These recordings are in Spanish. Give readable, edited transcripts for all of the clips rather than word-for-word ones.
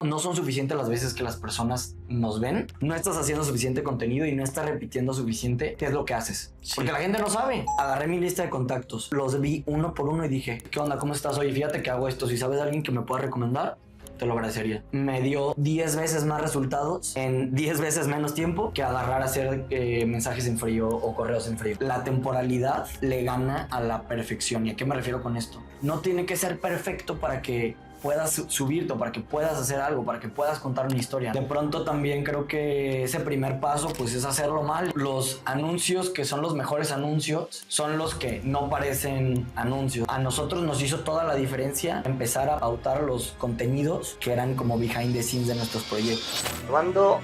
no son suficientes las veces que las personas nos ven, no estás haciendo suficiente contenido y no estás repitiendo suficiente qué es lo que haces. Sí. Porque la gente no sabe. Agarré mi lista de contactos, los vi uno por uno y dije, ¿qué onda? ¿Cómo estás? Oye, fíjate que hago esto. Si sabes de alguien que me pueda recomendar, te lo agradecería. Me dio 10 veces más resultados en 10 veces menos tiempo que agarrar a hacer mensajes en frío o correos en frío. La temporalidad le gana a la perfección. ¿Y a qué me refiero con esto? No tiene que ser perfecto para que puedas subirte o para que puedas hacer algo, para que puedas contar una historia. De pronto también creo que ese primer paso pues es hacerlo mal. Los anuncios que son los mejores anuncios son los que no parecen anuncios. A nosotros nos hizo toda la diferencia empezar a pautar los contenidos que eran como behind the scenes de nuestros proyectos. Cuando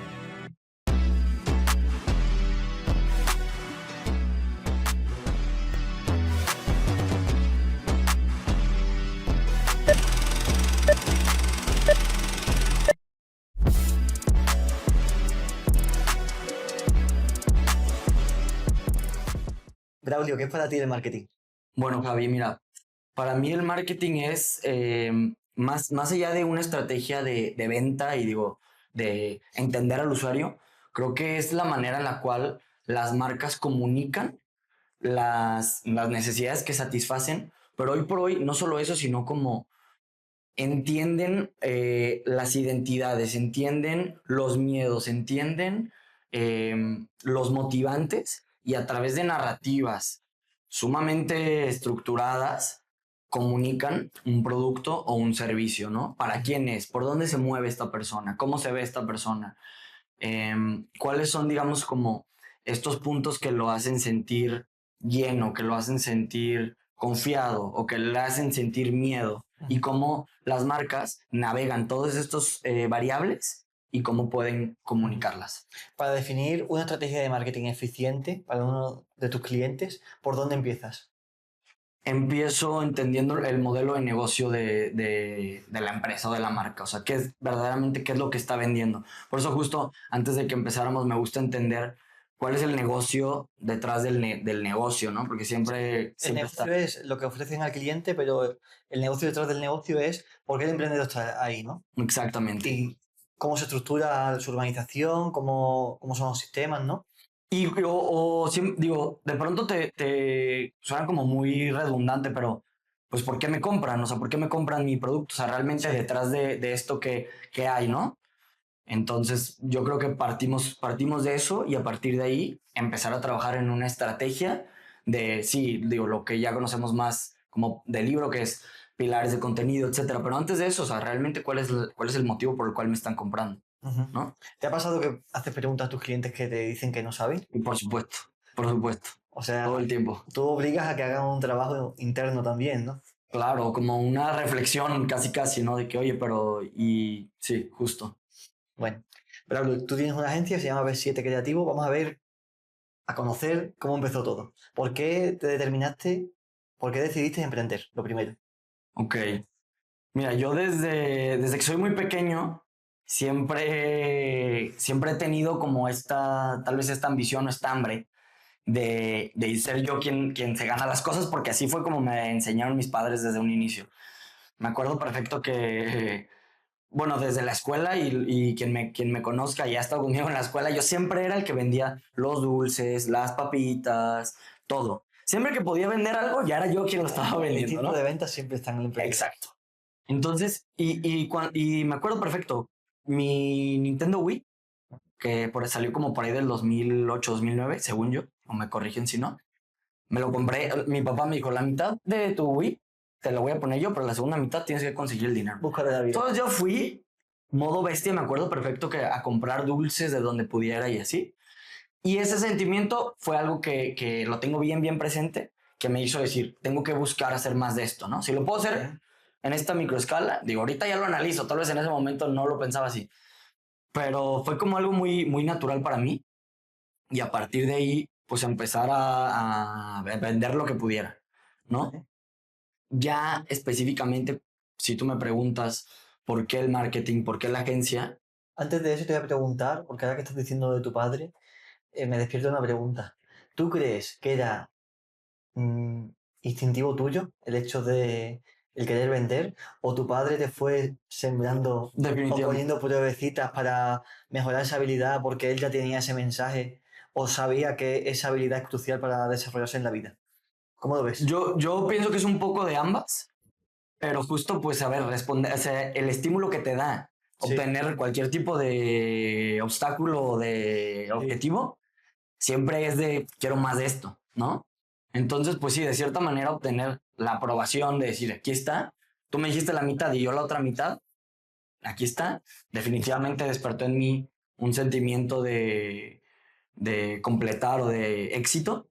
Braulio, ¿qué es para ti el marketing? Bueno, Javi, mira, para mí el marketing es más allá de una estrategia de venta y digo, de entender al usuario, creo que es la manera en la cual las marcas comunican las necesidades que satisfacen, pero hoy por hoy no solo eso, sino como entienden las identidades, entienden los miedos, entienden los motivantes y a través de narrativas sumamente estructuradas comunican un producto o un servicio, ¿no? ¿Para quién es? ¿Por dónde se mueve esta persona? ¿Cómo se ve esta persona? ¿Cuáles son, digamos, como estos puntos que lo hacen sentir lleno, que lo hacen sentir confiado o que le hacen sentir miedo? Y cómo las marcas navegan todos estos variables y cómo pueden comunicarlas. Para definir una estrategia de marketing eficiente para uno de tus clientes, ¿por dónde empiezas? Empiezo entendiendo el modelo de negocio de la empresa o de la marca, o sea, qué es verdaderamente qué es lo que está vendiendo. Por eso justo antes de que empezáramos me gusta entender cuál es el negocio detrás del negocio, ¿no? Porque siempre El está... negocio es lo que ofrecen al cliente, pero el negocio detrás del negocio es por qué el emprendedor está ahí, ¿no? Exactamente. Y cómo se estructura su organización, cómo son los sistemas, ¿no? Y digo, de pronto te suena como muy redundante, pero pues ¿por qué me compran? O sea, ¿por qué me compran mi producto? O sea, realmente Sí. detrás de esto que hay, ¿no? Entonces, yo creo que partimos de eso y a partir de ahí empezar a trabajar en una estrategia de, sí, digo, lo que ya conocemos más como del libro, que es pilares de contenido, etcétera. Pero antes de eso, o sea, realmente cuál es el motivo por el cual me están comprando, ¿no? ¿Te ha pasado que haces preguntas a tus clientes que te dicen que no saben? Y por supuesto, O sea, todo el tiempo. tú obligas a que hagan un trabajo interno también, ¿no? Claro, como una reflexión casi, ¿no? De que, oye, pero, y sí, justo. Bueno, pero tú tienes una agencia, se llama B7 Creativo. Vamos a conocer cómo empezó todo. ¿Por qué por qué decidiste emprender, lo primero? Ok. Mira, yo desde que soy muy pequeño, siempre he tenido como tal vez esta ambición o esta hambre de ser yo quien se gana las cosas, porque así fue como me enseñaron mis padres desde un inicio. Me acuerdo perfecto que, bueno, desde la escuela y quien me conozca y ha estado conmigo en la escuela, yo siempre era el que vendía los dulces, las papitas, todo. Siempre que podía vender algo, ya era yo quien lo estaba El vendiendo, instinto ¿no? de venta siempre está en el emprendedor. Exacto. Entonces, y me acuerdo perfecto, mi Nintendo Wii, que salió como por ahí del 2008, 2009, según yo, o me corrigen si no, me lo compré, mi papá me dijo, la mitad de tu Wii te la voy a poner yo, pero la segunda mitad tienes que conseguir el dinero. Búscale la vida. Entonces yo fui, modo bestia, me acuerdo perfecto que a comprar dulces de donde pudiera y así. Y ese sentimiento fue algo que lo tengo bien presente, que me hizo decir, tengo que buscar hacer más de esto, ¿no? Si lo puedo hacer en esta microescala, digo, ahorita ya lo analizo, tal vez en ese momento no lo pensaba así, pero fue como algo muy natural para mí y a partir de ahí, pues empezar a vender lo que pudiera, ¿no? Ya específicamente, si tú me preguntas por qué el marketing, por qué la agencia, Antes de eso te voy a preguntar, porque ahora que estás diciendo de tu padre, me despierta una pregunta. ¿Tú crees que era mm, instintivo tuyo el hecho de el querer vender, o tu padre te fue sembrando o Definitivamente. poniendo pruebecitas para mejorar esa habilidad porque él ya tenía ese mensaje o sabía que esa habilidad es crucial para desarrollarse en la vida? ¿Cómo lo ves? Yo pienso que es un poco de ambas, pero justo pues, a ver, responder, o sea, el estímulo que te da Sí, obtener cualquier tipo de obstáculo o de sí. objetivo, siempre es de quiero más de esto, ¿no? Entonces, pues sí, de cierta manera obtener la aprobación de decir, aquí está, tú me dijiste la mitad y yo la otra mitad, aquí está, definitivamente despertó en mí un sentimiento de completar o de éxito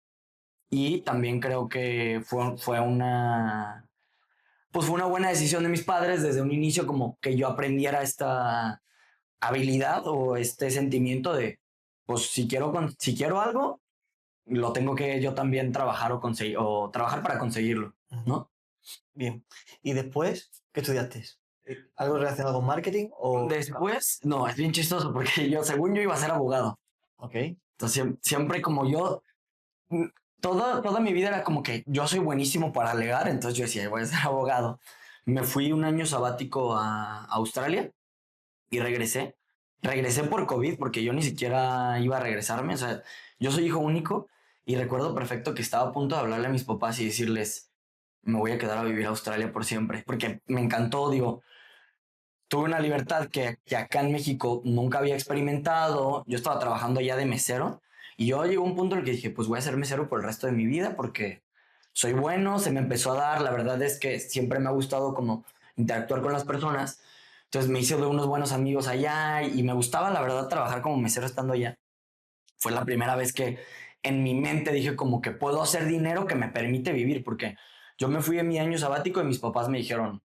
y también creo que fue una, pues fue una buena decisión de mis padres desde un inicio como que yo aprendiera esta habilidad o este sentimiento de, pues si quiero algo, lo tengo que yo también trabajar o conseguir, o trabajar para conseguirlo, Ujú. ¿no? Bien. ¿Y después qué estudiaste? ¿Algo relacionado con marketing o...? Después, no, es bien chistoso porque yo, según yo, iba a ser abogado. Ok. Entonces, siempre como yo, mm, toda mi vida era como que yo soy buenísimo para alegar, entonces yo decía, voy a ser abogado. Me fui un año sabático a Australia y regresé. Regresé por COVID porque yo ni siquiera iba a regresarme. O sea, yo soy hijo único y recuerdo perfecto que estaba a punto de hablarle a mis papás y decirles, me voy a quedar a vivir a Australia por siempre, porque me encantó, digo, tuve una libertad que acá en México nunca había experimentado. Yo estaba trabajando ya de mesero y yo llegó un punto en el que dije, pues voy a ser mesero por el resto de mi vida porque soy bueno, se me empezó a dar. La verdad es que siempre me ha gustado como interactuar con las personas. Entonces me hice de unos buenos amigos allá y me gustaba, la verdad, trabajar como mesero estando allá. Fue la primera vez que en mi mente dije como que puedo hacer dinero que me permite vivir porque yo me fui en mi año sabático y mis papás me dijeron,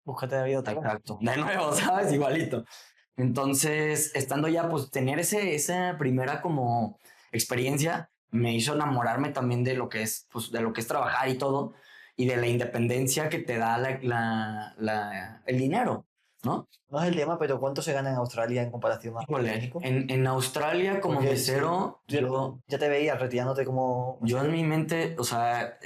Búscate la vida otra vez. exacto, de nuevo, ¿sabes? Igualito. Entonces, estando ya, pues tener esa primera como experiencia me hizo enamorarme también de lo que es, pues, de lo que es trabajar y todo, y de la independencia que te da el dinero, ¿no? No es el tema, pero ¿cuánto se gana en Australia en comparación a Híjole, México? en Australia como Porque si mesero, ya, ya te veías retirándote como yo en mesero. mi mente, o sea,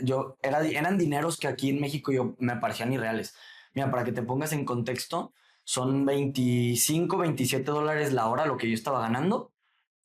eran dineros que aquí en México yo me parecían irreales. Mira, para que te pongas en contexto, son 25, $27 la hora lo que yo estaba ganando.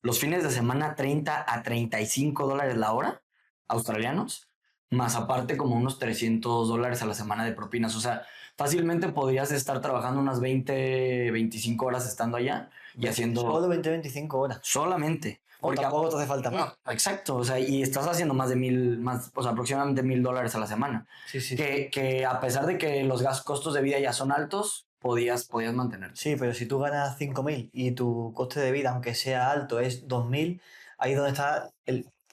Los fines de semana 30 a $35 la hora, australianos, más aparte como unos $300 a la semana de propinas. O sea, fácilmente podrías estar trabajando unas 20, 25 horas estando allá y haciendo Solo 20-25 horas. solamente. O Porque tampoco te hace falta más. no, exacto, o sea, y estás haciendo más de más, o sea, aproximadamente $1,000 a la semana. Sí, sí. Que a pesar de que los costos de vida ya son altos, podías mantenerte. Sí, pero si tú ganas 5.000 y tu coste de vida, aunque sea alto, es 2.000, ahí es donde está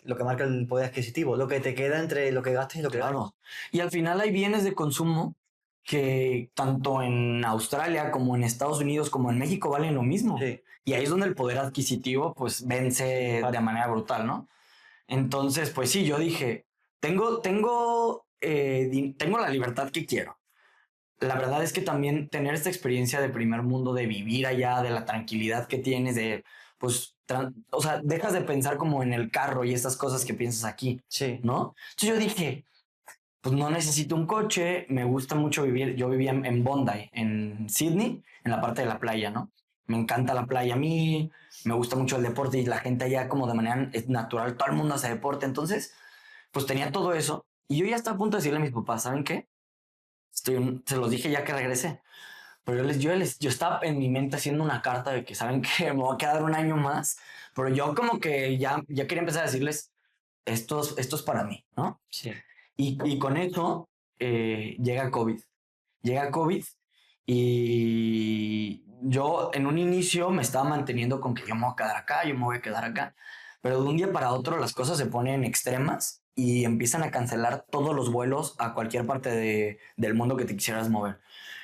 lo que marca el poder adquisitivo, lo que te queda entre lo que gastas y lo que ganas. Claro. Y al final hay bienes de consumo que tanto en Australia como en Estados Unidos como en México valen lo mismo. Sí, Y ahí es donde el poder adquisitivo pues vence de manera brutal, ¿no? Entonces, pues sí, yo dije, tengo la libertad que quiero. La verdad es que también tener esta experiencia de primer mundo, de vivir allá, de la tranquilidad que tienes, de, pues, o sea, dejas de pensar como en el carro y estas cosas que piensas aquí, sí. ¿no? Entonces yo dije, pues no necesito un coche, me gusta mucho vivir, yo vivía en Bondi, en Sydney, en la parte de la playa, ¿no? Me encanta la playa a mí, me gusta mucho el deporte y la gente allá como de manera natural, todo el mundo hace deporte, entonces, pues tenía todo eso y yo ya estaba a punto de decirle a mis papás, ¿saben qué? Se los dije ya que regresé. Pero yo estaba en mi mente haciendo una carta de que saben que me voy a quedar un año más, pero yo como que ya quería empezar a decirles, esto es para mí, ¿no? Sí. Y con eso llega COVID. Llega COVID y yo en un inicio me estaba manteniendo con que yo me voy a quedar acá, yo me voy a quedar acá, pero de un día para otro las cosas se ponen extremas y empiezan a cancelar todos los vuelos a cualquier parte del mundo que te quisieras mover.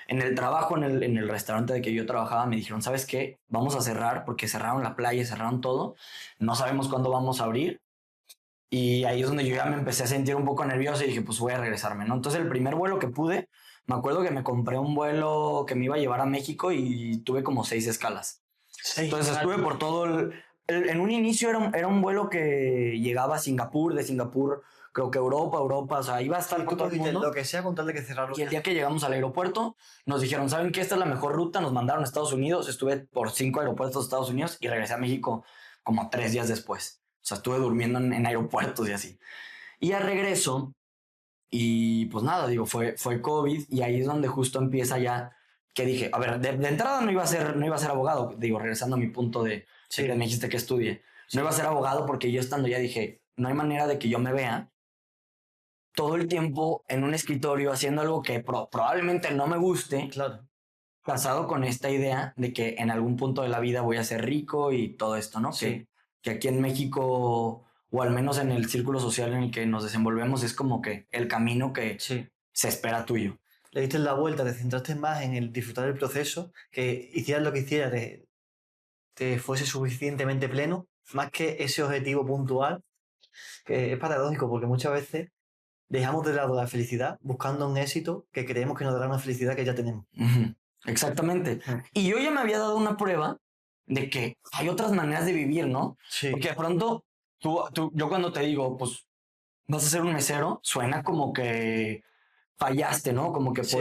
En el trabajo, en el restaurante de que yo trabajaba, me dijeron, ¿sabes qué? Vamos a cerrar porque cerraron la playa, cerraron todo. No sabemos cuándo vamos a abrir. Y ahí es donde yo ya me empecé a sentir un poco nervioso y dije, pues voy a regresarme, ¿no? Entonces el primer vuelo que pude, me acuerdo que me compré un vuelo que me iba a llevar a México y tuve como 6 escalas. Seis. Entonces estuve por todo en un inicio era un vuelo que llegaba a Singapur, de Singapur creo que Europa, o sea, iba a estar Y con tú todo el dijiste, mundo. lo que sea con tal de que cerrarlo. Y el día que llegamos al aeropuerto, nos dijeron, ¿saben qué? Esta es la mejor ruta, nos mandaron a Estados Unidos, estuve por 5 aeropuertos de Estados Unidos y regresé a México como 3 días después. O sea, estuve durmiendo en aeropuertos y así. Y al regreso, y pues nada, digo, fue COVID y ahí es donde justo empieza ya, que dije, a ver, de entrada no iba a ser abogado, digo, regresando a mi punto de Sí. que me dijiste que estudie. No iba a ser abogado porque yo estando ya dije, no hay manera de que yo me vea todo el tiempo en un escritorio haciendo algo que probablemente no me guste, Claro. casado con esta idea de que en algún punto de la vida voy a ser rico y todo esto, ¿no? Sí. Que aquí en México, o al menos en el círculo social en el que nos desenvolvemos, es como que el camino que Sí. se espera tuyo. Le diste la vuelta, te centraste más en el disfrutar del proceso, que hicieras lo que hicieras, te fuese suficientemente pleno, más que ese objetivo puntual, que es paradójico porque muchas veces dejamos de lado la felicidad buscando un éxito que creemos que nos dará una felicidad que ya tenemos. Ujú, exactamente. Y yo ya me había dado una prueba de que hay otras maneras de vivir, ¿no? Sí. Porque de pronto, yo cuando te digo, pues vas a ser un mesero, suena como que fallaste, ¿no? Como que Sí.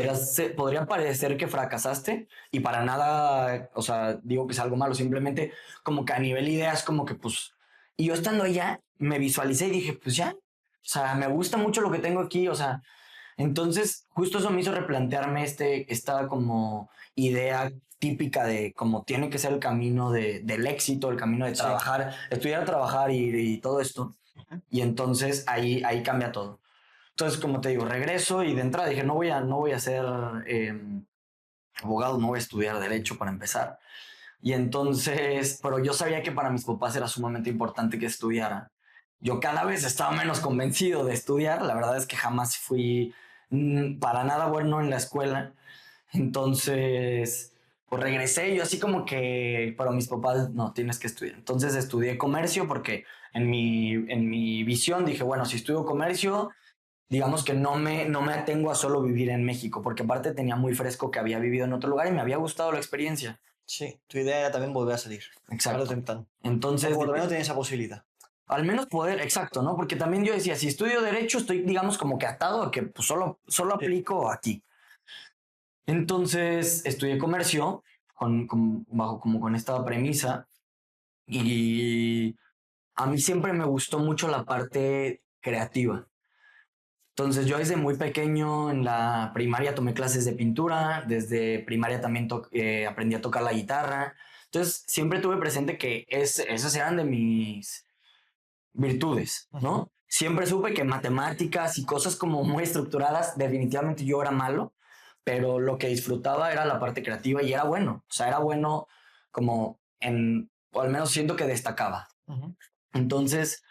podría parecer que fracasaste y para nada, o sea, digo que es algo malo, simplemente como que a nivel ideas, como que pues, y yo estando allá, me visualicé y dije, pues ya, o sea, me gusta mucho lo que tengo aquí, o sea, entonces justo eso me hizo replantearme esta como idea típica de cómo tiene que ser el camino del éxito, el camino de Sí. trabajar, estudiar, trabajar y todo esto. Y entonces ahí cambia todo. Entonces, como te digo, regreso y de entrada dije, no voy a ser abogado, no voy a estudiar derecho para empezar. Y entonces, pero yo sabía que para mis papás era sumamente importante que estudiara. Yo cada vez estaba menos convencido de estudiar. La verdad es que jamás fui para nada bueno en la escuela. Entonces, pues regresé yo así como que, pero mis papás, no, tienes que estudiar. Entonces estudié comercio porque en mi visión dije, bueno, si estudio comercio, digamos que no me atengo a solo vivir en México, porque aparte tenía muy fresco que había vivido en otro lugar y me había gustado la experiencia. Sí, tu idea era también volver a salir. Exacto. Tarde o temprano. Entonces, O por lo menos tenía esa posibilidad. al menos poder, exacto, ¿no? Porque también yo decía, si estudio derecho, estoy, digamos, como que atado a que pues, solo aplico aquí. Entonces, estudié comercio bajo como con esta premisa y a mí siempre me gustó mucho la parte creativa. Entonces yo desde muy pequeño en la primaria tomé clases de pintura, desde primaria también aprendí a tocar la guitarra. Entonces siempre tuve presente que esas eran de mis virtudes, ¿no? Siempre supe que matemáticas y cosas como muy estructuradas, definitivamente yo era malo, pero lo que disfrutaba era la parte creativa y era bueno. O sea, era bueno como o al menos siento que destacaba. Entonces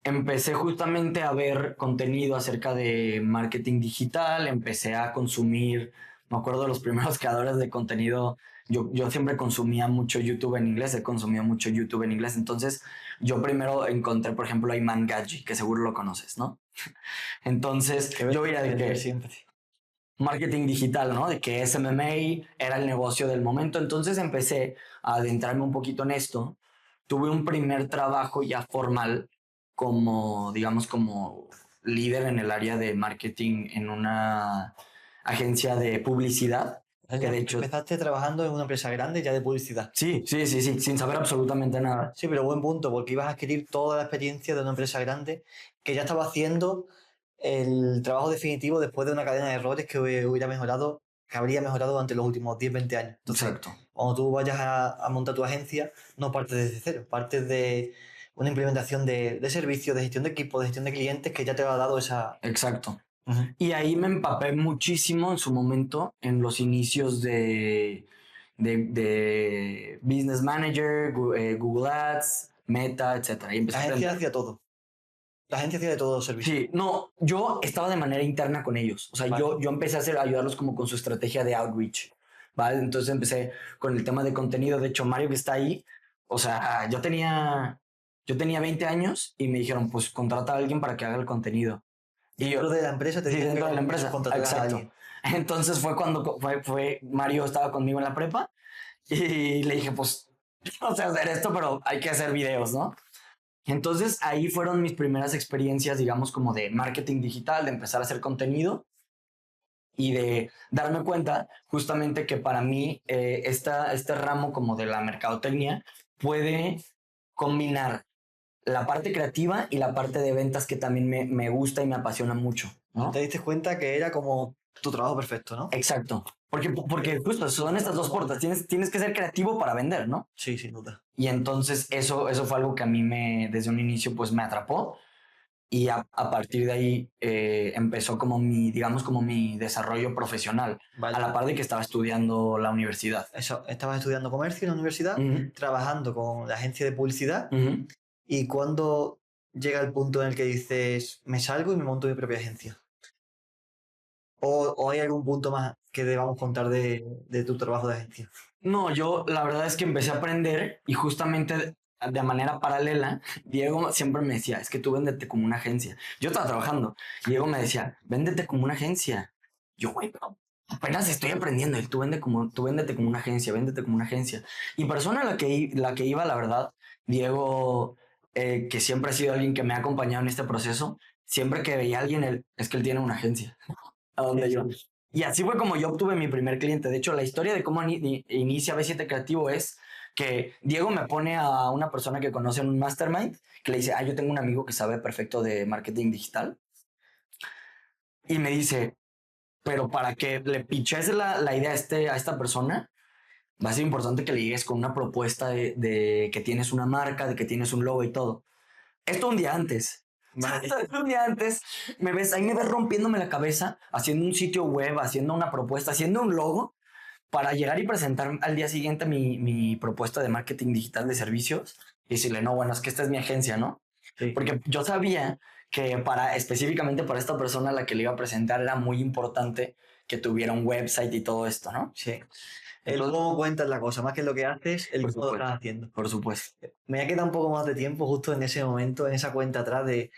empecé justamente a ver contenido acerca de marketing digital, empecé a consumir, me acuerdo de los primeros creadores de contenido, yo siempre consumía mucho YouTube en inglés, he consumido mucho YouTube en inglés, entonces yo primero encontré, por ejemplo, a Iman Gadzhi, que seguro lo conoces, ¿no? Entonces yo veía de que siempre. marketing digital, ¿no? De que SMMA era el negocio del momento, entonces empecé a adentrarme un poquito en esto, tuve un primer trabajo ya formal como, digamos, como líder en el área de marketing en una agencia de publicidad. Que de hecho, empezaste trabajando en una empresa grande ya de publicidad. sí, sin saber absolutamente nada. Sí, pero buen punto, porque ibas a adquirir toda la experiencia de una empresa grande que ya estaba haciendo el trabajo definitivo después de una cadena de errores que hubiera mejorado, que habría mejorado durante los últimos 10, 20 años. Entonces, Exacto. cuando tú vayas a montar tu agencia, no partes desde cero, partes de una implementación de servicios, de gestión de equipos, de gestión de clientes que ya te ha dado esa... Exacto. Y ahí me empapé muchísimo en su momento, en los inicios de Business Manager, Google Ads, Meta, etc. La agencia hacía todo. La agencia hacía de todos los servicios. Sí, no, yo estaba de manera interna con ellos. O sea, Vale. yo empecé a ayudarlos como con su estrategia de outreach, ¿vale? Entonces empecé con el tema de contenido. De hecho, Mario que está ahí, o sea, yo tenía 20 años y me dijeron, pues contrata a alguien para que haga el contenido. Y Dentro de la empresa te sí, dijeron dentro que de la empresa. contratar a Exacto. alguien. Entonces fue cuando Mario estaba conmigo en la prepa y le dije, pues, no sé hacer esto, pero hay que hacer videos, ¿no? Entonces ahí fueron mis primeras experiencias, digamos, como de marketing digital, de empezar a hacer contenido y de darme cuenta justamente que para mí este ramo como de la mercadotecnia puede combinar la parte creativa y la parte de ventas que también me gusta y me apasiona mucho, ¿no? Te diste cuenta que era como tu trabajo perfecto, ¿no? Exacto. Porque justo son estas dos puertas. Tienes que ser creativo para vender, ¿no? Sí, sin duda. Y entonces eso fue algo que a mí desde un inicio, pues me atrapó. Y a partir de ahí empezó como digamos, como mi desarrollo profesional. Vale. A la par de que estaba estudiando la universidad. Eso, estabas estudiando comercio en la universidad, Ujú, trabajando con la agencia de publicidad. ujú. ¿Y cuándo llega el punto en el que dices, me salgo y me monto mi propia agencia? ¿O hay algún punto más que debamos contar de tu trabajo de agencia? No, yo la verdad es que empecé a aprender y justamente de manera paralela, Diego siempre me decía, es que tú véndete como una agencia. Yo estaba trabajando y Diego me decía, véndete como una agencia. Yo, güey, pero apenas estoy aprendiendo y tú véndete como una agencia, véndete como una agencia. Y persona a la que iba, la verdad, Diego, que siempre ha sido alguien que me ha acompañado en este proceso, siempre que veía a alguien, es que él tiene una agencia. A donde yo. Y así fue como yo obtuve mi primer cliente. De hecho, la historia de cómo inicia B7 Creativo es que Diego me pone a una persona que conoce en un mastermind, que le dice, yo tengo un amigo que sabe perfecto de marketing digital. Y me dice, pero para que le piches la idea a esta persona, va a ser importante que le llegues con una propuesta de que tienes una marca, de que tienes un logo y todo. Esto un día antes. Vale. Un día antes me ves rompiéndome la cabeza, haciendo un sitio web, haciendo una propuesta, haciendo un logo para llegar y presentar al día siguiente mi propuesta de marketing digital de servicios y decirle, no, bueno, es que esta es mi agencia, ¿no? Sí. Porque yo sabía que específicamente para esta persona a la que le iba a presentar era muy importante que tuviera un website y todo esto, ¿no? Sí. El cómo cuentas la cosa, más que lo que haces, el Por cómo lo supuesto. estás haciendo. Por supuesto. Me ha quedado un poco más de tiempo justo en ese momento, en esa cuenta atrás de,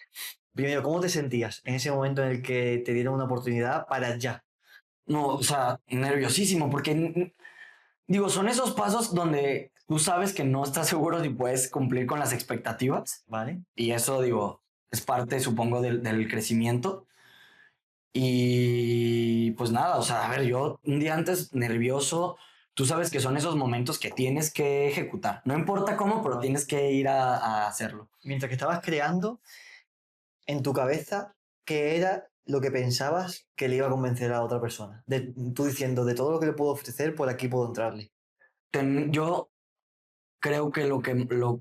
primero, ¿cómo te sentías en ese momento en el que te dieron una oportunidad para ya? No, o sea, nerviosísimo, porque digo, son esos pasos donde tú sabes que no estás seguro si puedes cumplir con las expectativas. ¿Vale? Y eso, digo, es parte, supongo, del crecimiento. Y pues nada, o sea, a ver, yo un día antes nervioso, tú sabes que son esos momentos que tienes que ejecutar. No importa cómo, pero tienes que ir a hacerlo. Mientras que estabas creando, en tu cabeza, ¿qué era lo que pensabas que le iba a convencer a otra persona? Tú diciendo, de todo lo que le puedo ofrecer, por aquí puedo entrarle. Yo creo que a lo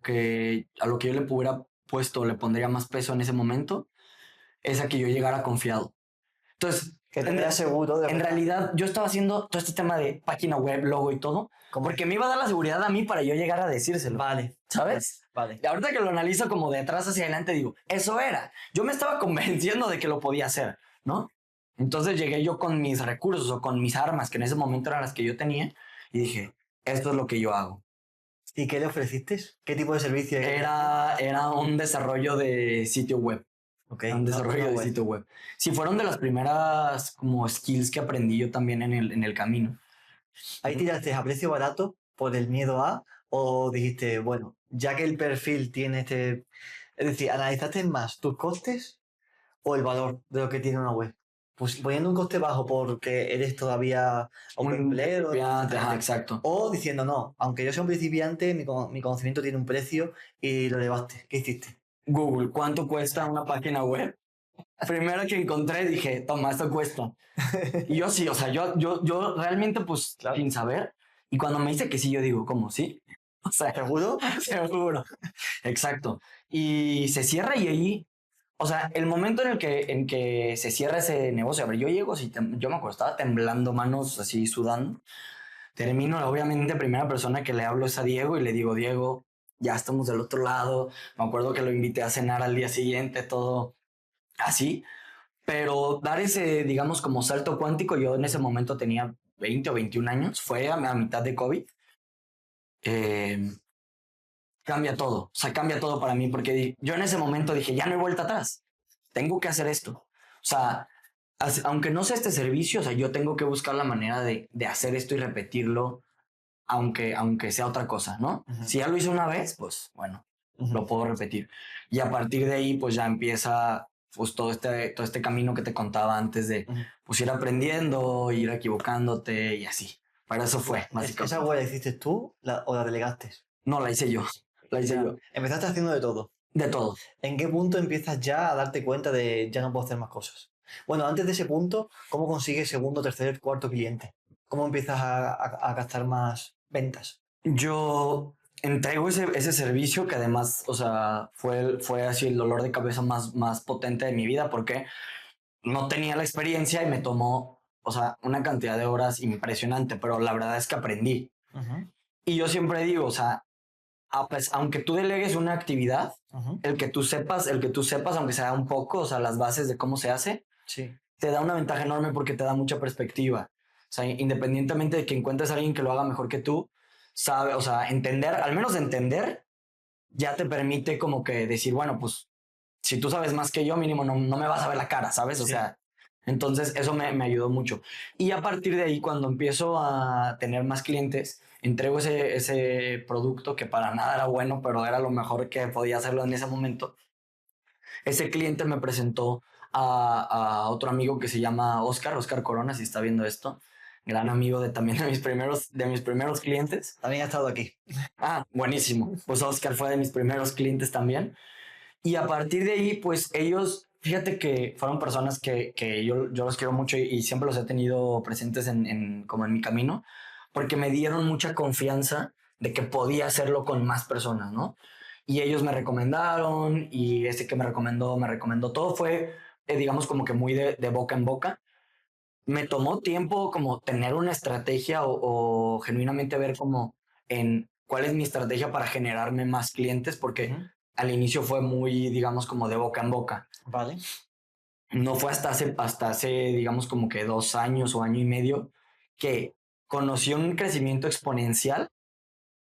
que yo le hubiera puesto, le pondría más peso en ese momento, es a que yo llegara confiado. Entonces, Que te veas seguro de en realidad, yo estaba haciendo todo este tema de página web, logo y todo, porque me iba a dar la seguridad a mí para yo llegar a decírselo. Vale. ¿Sabes? Vale. Y ahorita que lo analizo como de atrás hacia adelante, digo, eso era. Yo me estaba convenciendo de que lo podía hacer, ¿no? Entonces llegué yo con mis recursos o con mis armas, que en ese momento eran las que yo tenía, y dije, esto es lo que yo hago. ¿Y qué le ofreciste? ¿Qué tipo de servicio Era un desarrollo de sitio web. Okay. Un desarrollo de sitio web. Sí, fueron de las primeras como skills que aprendí yo también en el camino. ¿Ahí tiraste a precio barato por el miedo a? ¿O dijiste, bueno, ya que el perfil tiene este... Es decir, ¿analizaste más tus costes o el valor de lo que tiene una web? Pues poniendo un coste bajo porque eres todavía un empleo. Exacto. O diciendo, no, aunque yo sea un principiante, mi conocimiento tiene un precio y lo elevaste. ¿Qué hiciste? Google, ¿cuánto cuesta una página web? Primero que encontré dije, toma, esto cuesta. Y yo sí, o sea, yo realmente pues sin saber. Y cuando me dice que sí, yo digo, ¿cómo? ¿Sí? O sea, ¿Seguro? seguro. Exacto. Y se cierra y ahí, o sea, el momento en que se cierra ese negocio, a ver, yo llego, yo me acuerdo, estaba temblando, manos así sudando. Termino, obviamente, primera persona que le hablo es a Diego y le digo, Diego, ya estamos del otro lado. Me acuerdo que lo invité a cenar al día siguiente, todo así. Pero dar ese, digamos, como salto cuántico, yo en ese momento tenía 20 o 21 años, fue a mitad de COVID. Cambia todo, o sea, cambia todo para mí, porque yo en ese momento dije, ya no hay vuelta atrás, tengo que hacer esto. O sea, aunque no sea este servicio, o sea, yo tengo que buscar la manera de hacer esto y repetirlo, aunque sea otra cosa, ¿no? Ujú. Si ya lo hice una vez, pues bueno, lo puedo repetir. Y a partir de ahí, pues ya empieza pues todo este camino que te contaba antes de pues ir aprendiendo, ir equivocándote y así. Para eso fue, básicamente. ¿Esa web la hiciste tú o la delegaste? No, la hice yo. La hice yo. Empezaste haciendo de todo. De todo. ¿En qué punto empiezas ya a darte cuenta de ya no puedo hacer más cosas? Bueno, antes de ese punto, ¿cómo consigues segundo, tercer, cuarto cliente? ¿Cómo empiezas a gastar más ventas? Yo entrego ese servicio que además, o sea, fue así el dolor de cabeza más potente de mi vida porque no tenía la experiencia y me tomó, o sea, una cantidad de horas impresionante, pero la verdad es que aprendí. Y yo siempre digo, o sea, aunque tú delegues una actividad, el que tú sepas, aunque sea un poco, o sea, las bases de cómo se hace, sí, te da una ventaja enorme porque te da mucha perspectiva. O sea, independientemente de que encuentres a alguien que lo haga mejor que tú, sabe, o sea, al menos entender, ya te permite como que decir, bueno, pues si tú sabes más que yo, mínimo no me vas a ver la cara, ¿sabes? O sea, entonces eso me ayudó mucho. Y a partir de ahí, cuando empiezo a tener más clientes, entrego ese producto que para nada era bueno, pero era lo mejor que podía hacerlo en ese momento. Ese cliente me presentó a otro amigo que se llama Oscar Corona, si está viendo esto. Gran amigo también de mis primeros clientes. También ha estado aquí. Ah, buenísimo. Pues Oscar fue de mis primeros clientes también. Y a partir de ahí, pues ellos, fíjate que fueron personas que yo los quiero mucho y siempre los he tenido presentes como en mi camino, porque me dieron mucha confianza de que podía hacerlo con más personas, ¿no? Y ellos me recomendaron y ese que me recomendó. Todo fue, digamos, como que muy de boca en boca. Me tomó tiempo como tener una estrategia o genuinamente ver como en cuál es mi estrategia para generarme más clientes, porque al inicio fue muy, digamos, como de boca en boca. Vale. No fue hasta hace, digamos, como que 2 años o año y medio que conocí un crecimiento exponencial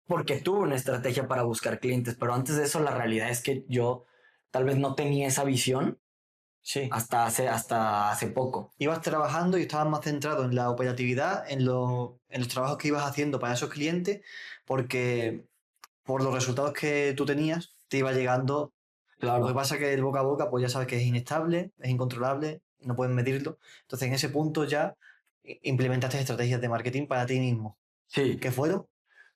porque tuve una estrategia para buscar clientes, pero antes de eso la realidad es que yo tal vez no tenía esa visión Sí. hasta hace poco. Ibas trabajando y estabas más centrado en la operatividad, en los trabajos que ibas haciendo para esos clientes, porque por los resultados que tú tenías, te iba llegando. Claro. Lo que pasa es que el boca a boca, pues ya sabes que es inestable, es incontrolable, no puedes medirlo. Entonces, en ese punto ya implementaste estrategias de marketing para ti mismo. Sí. ¿Qué fueron?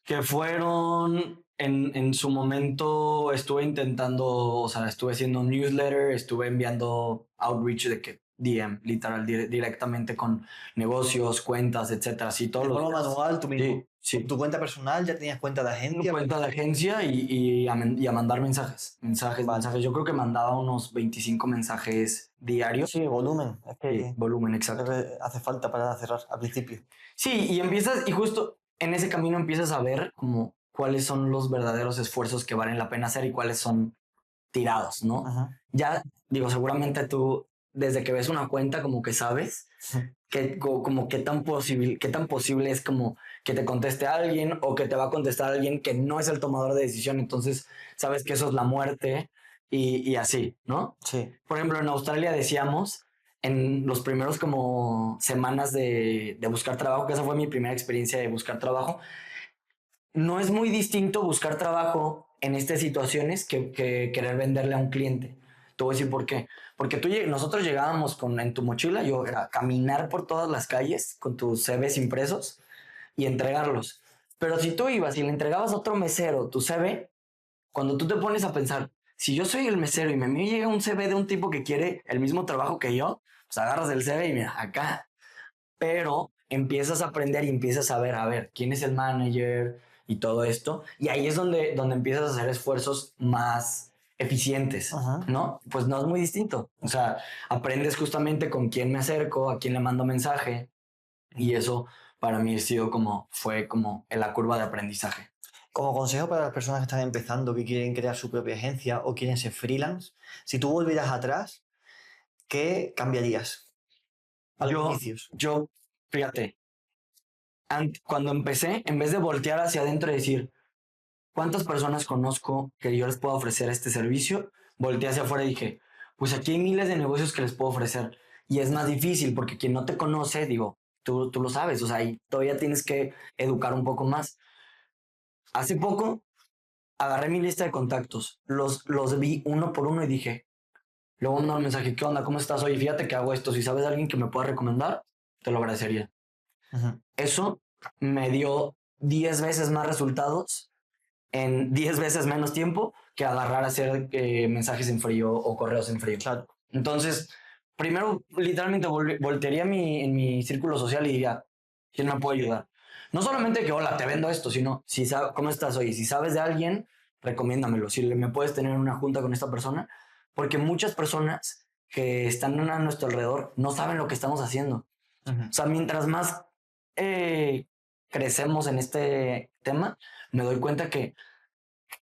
Que fueron, en su momento estuve intentando, o sea, estuve haciendo un newsletter, estuve enviando outreach de que DM, literal, directamente con negocios, cuentas, etcétera, así todos De los forma días. manual, tú mismo. Sí. Tu cuenta personal, ya tenías cuenta de agencia. Cuenta de agencia y a mandar mensajes. Yo creo que mandaba unos 25 mensajes diarios. Sí, volumen. Es que Sí, volumen, exacto. hace falta para cerrar al principio. Sí, y justo en ese camino empiezas a ver como cuáles son los verdaderos esfuerzos que valen la pena hacer y cuáles son tirados, ¿no? Ya, digo, seguramente tú, desde que ves una cuenta, como que sabes como qué tan posible es como que te conteste alguien o que te va a contestar alguien que no es el tomador de decisión, entonces sabes que eso es la muerte y así, ¿no? Sí. Por ejemplo, en Australia decíamos en los primeros como semanas de buscar trabajo, que esa fue mi primera experiencia de buscar trabajo, no es muy distinto buscar trabajo en estas situaciones que querer venderle a un cliente. Te voy a decir por qué. Porque nosotros llegábamos en tu mochila, yo era caminar por todas las calles con tus CVs impresos y entregarlos. Pero si tú ibas y le entregabas a otro mesero tu CV, cuando tú te pones a pensar, si yo soy el mesero y me llega un CV de un tipo que quiere el mismo trabajo que yo, pues agarras el CV y mira, acá. Pero empiezas a aprender y empiezas a ver quién es el manager y todo esto. Y ahí es donde empiezas a hacer esfuerzos más eficientes, ¿no? Pues no es muy distinto. O sea, aprendes justamente con quién me acerco, a quién le mando mensaje. Y eso para mí fue como en la curva de aprendizaje. Como consejo para las personas que están empezando, que quieren crear su propia agencia o quieren ser freelance, si tú volvieras atrás, ¿qué cambiarías a los inicios? Yo, fíjate, cuando empecé, en vez de voltear hacia adentro y decir, ¿cuántas personas conozco que yo les puedo ofrecer este servicio? Volteé hacia afuera y dije, pues aquí hay miles de negocios que les puedo ofrecer. Y es más difícil porque quien no te conoce, digo, tú lo sabes, o sea, y todavía tienes que educar un poco más. Hace poco agarré mi lista de contactos, los vi uno por uno y dije, luego mandé un mensaje, ¿qué onda? ¿Cómo estás? Oye, fíjate que hago esto. Si sabes de alguien que me pueda recomendar, te lo agradecería. Ujú. Eso me dio 10 veces más resultados en 10 veces menos tiempo que agarrar a hacer mensajes en frío o correos en frío. Claro. Entonces, primero, literalmente voltearía en mi círculo social y diría, ¿quién me puede ayudar? No solamente que, hola, te vendo esto, sino, si ¿cómo estás hoy? Si sabes de alguien, recomiéndamelo. Si me puedes tener una junta con esta persona, porque muchas personas que están a nuestro alrededor no saben lo que estamos haciendo. Ujú. O sea, mientras más crecemos en este tema, me doy cuenta que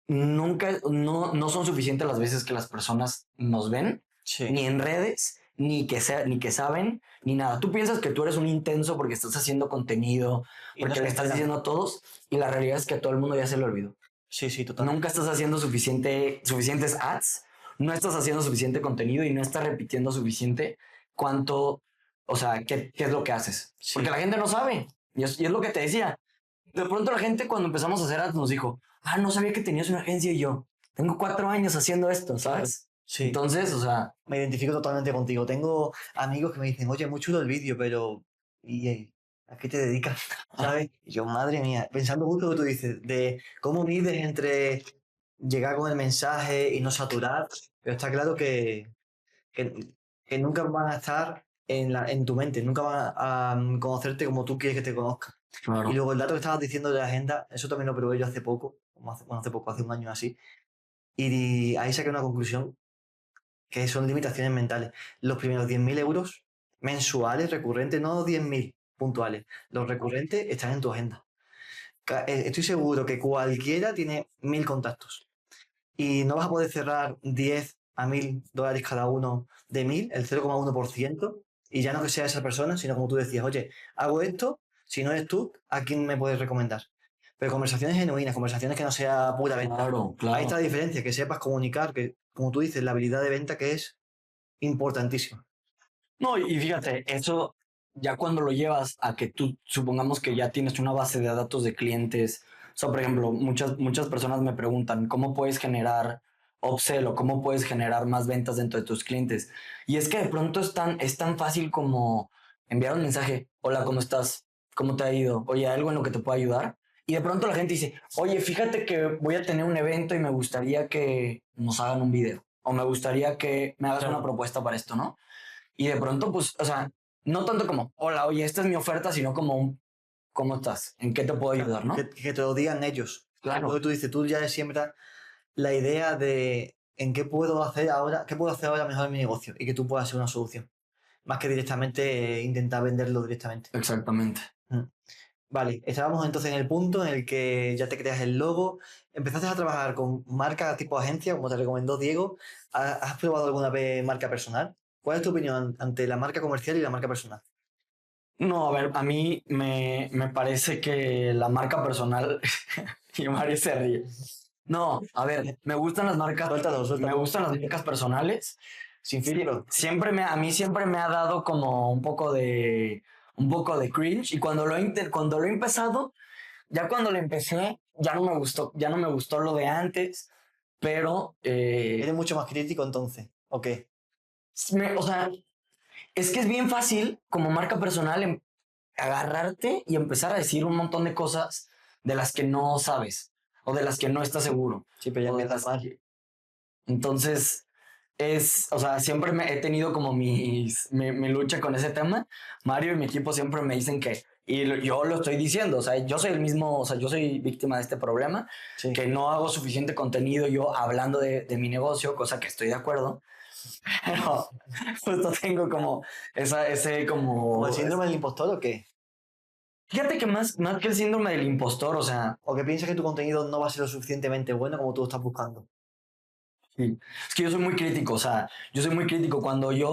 no son suficientes las veces que las personas nos ven, Sí. ni en redes, ni que saben, ni nada. Tú piensas que tú eres un intenso porque estás haciendo contenido, Y no porque se le estás enteran. diciendo a todos, y la realidad es que a todo el mundo ya se le olvidó. Sí, sí, total. Nunca estás haciendo suficientes ads, no estás haciendo suficiente contenido y no estás repitiendo suficiente cuánto, o sea, qué es lo que haces. Sí. Porque la gente no sabe. Y es lo que te decía. De pronto la gente cuando empezamos a hacer ads nos dijo, no sabía que tenías una agencia y yo, tengo 4 años haciendo esto, ¿sabes? Sí. Entonces, o sea, Me identifico totalmente contigo. Tengo amigos que me dicen, oye, muy chulo el vídeo, pero ¿y a qué te dedicas? ¿Sabes? Y yo, madre mía, pensando justo lo que tú dices, de cómo mides entre llegar con el mensaje y no saturar, pero está claro que, que nunca van a estar en tu mente, nunca van a conocerte como tú quieres que te conozcan. claro. Y luego el dato que estabas diciendo de la agenda, eso también lo probé yo hace poco, hace un año así, y ahí saqué una conclusión que son limitaciones mentales. Los primeros 10.000 euros mensuales, recurrentes, no 10.000 puntuales. Los recurrentes están en tu agenda. Estoy seguro que cualquiera tiene 1.000 contactos y no vas a poder cerrar 10 a $1.000 cada uno de 1.000, el 0,1%, y ya no que sea esa persona, sino como tú decías, oye, hago esto, si no eres tú, ¿a quién me puedes recomendar? Pero conversaciones genuinas, conversaciones que no sea pura venta. Claro, Ahí está la diferencia, que sepas comunicar, que como tú dices, la habilidad de venta que es importantísima. No, y fíjate, eso ya cuando lo llevas a que tú, supongamos que ya tienes una base de datos de clientes, o sea, por ejemplo, muchas personas me preguntan, ¿cómo puedes generar upsell o cómo puedes generar más ventas dentro de tus clientes? Y es que de pronto es tan fácil como enviar un mensaje, hola, ¿cómo estás? ¿Cómo te ha ido? Oye, ¿hay algo en lo que te pueda ayudar? Y de pronto la gente dice, oye, fíjate que voy a tener un evento y me gustaría que nos hagan un video, o me gustaría que me hagas una propuesta para esto, ¿no? Y de pronto, pues, o sea, no tanto como, hola, oye, esta es mi oferta, sino como ¿cómo estás? ¿En qué te puedo ayudar, no? Que te lo digan ellos. Claro. Lo que tú dices, tú ya siembras la idea de en qué puedo hacer ahora mejor en mi negocio y que tú puedas ser una solución. Más que directamente intentar venderlo directamente. Exactamente. Mm. Vale, estábamos entonces en el punto en el que ya te creas el logo, empezaste a trabajar con marca tipo agencia, como te recomendó Diego. ¿Has probado alguna vez marca personal? ¿Cuál es tu opinión ante la marca comercial y la marca personal? No, a ver, a mí me parece que la marca personal, y Mario se ríe. No, a ver, me gustan las marcas, Suéltalo. me gustan las marcas personales. Sin filtro. A mí siempre me ha dado como un poco de cringe y cuando lo he empezado, ya cuando lo empecé, ya no me gustó lo de antes, pero Eres mucho más crítico entonces. ¿O qué? o sea, es que es bien fácil como marca personal agarrarte y empezar a decir un montón de cosas de las que no sabes o de las que no estás seguro. Sí, pero ya o de empiezas las mal. Entonces, o sea, siempre he tenido como mi lucha con ese tema. Mario y mi equipo siempre me dicen yo lo estoy diciendo, o sea, yo soy el mismo, o sea, yo soy víctima de este problema, Sí. que no hago suficiente contenido yo hablando de mi negocio, cosa que estoy de acuerdo, pero justo tengo como ese como... ¿O el síndrome del impostor o qué? Fíjate que más que el síndrome del impostor, o sea, ¿O que piensas que tu contenido no va a ser lo suficientemente bueno como tú lo estás buscando? sí. Es que yo soy muy crítico, o sea, yo soy muy crítico cuando y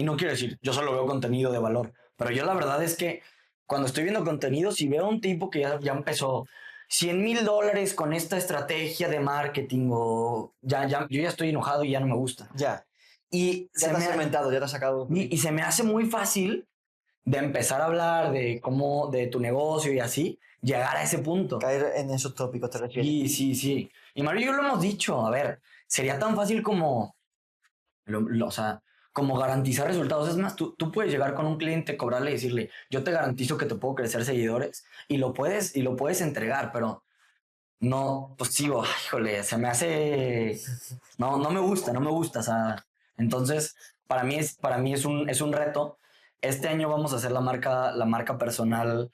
no quiero decir, yo solo veo contenido de valor, pero yo la verdad es que cuando estoy viendo contenido, si veo a un tipo que ya empezó $100,000 con esta estrategia de marketing o yo ya estoy enojado y ya no me gusta. Ya. Y Ya te has segmentado, ya te has sacado. y se me hace muy fácil de empezar a hablar de cómo, de tu negocio y así, llegar a ese punto. Caer en esos tópicos, te refieres. Sí, sí, sí. Y Mario y yo lo hemos dicho, a ver, sería tan fácil como, o sea, como garantizar resultados. Es más, tú puedes llegar con un cliente, cobrarle y decirle, yo te garantizo que te puedo crecer seguidores y lo puedes entregar, pero no, pues sigo, híjole, se me hace, no, no me gusta, o sea, entonces, para mí es un reto. Este año vamos a hacer la marca personal.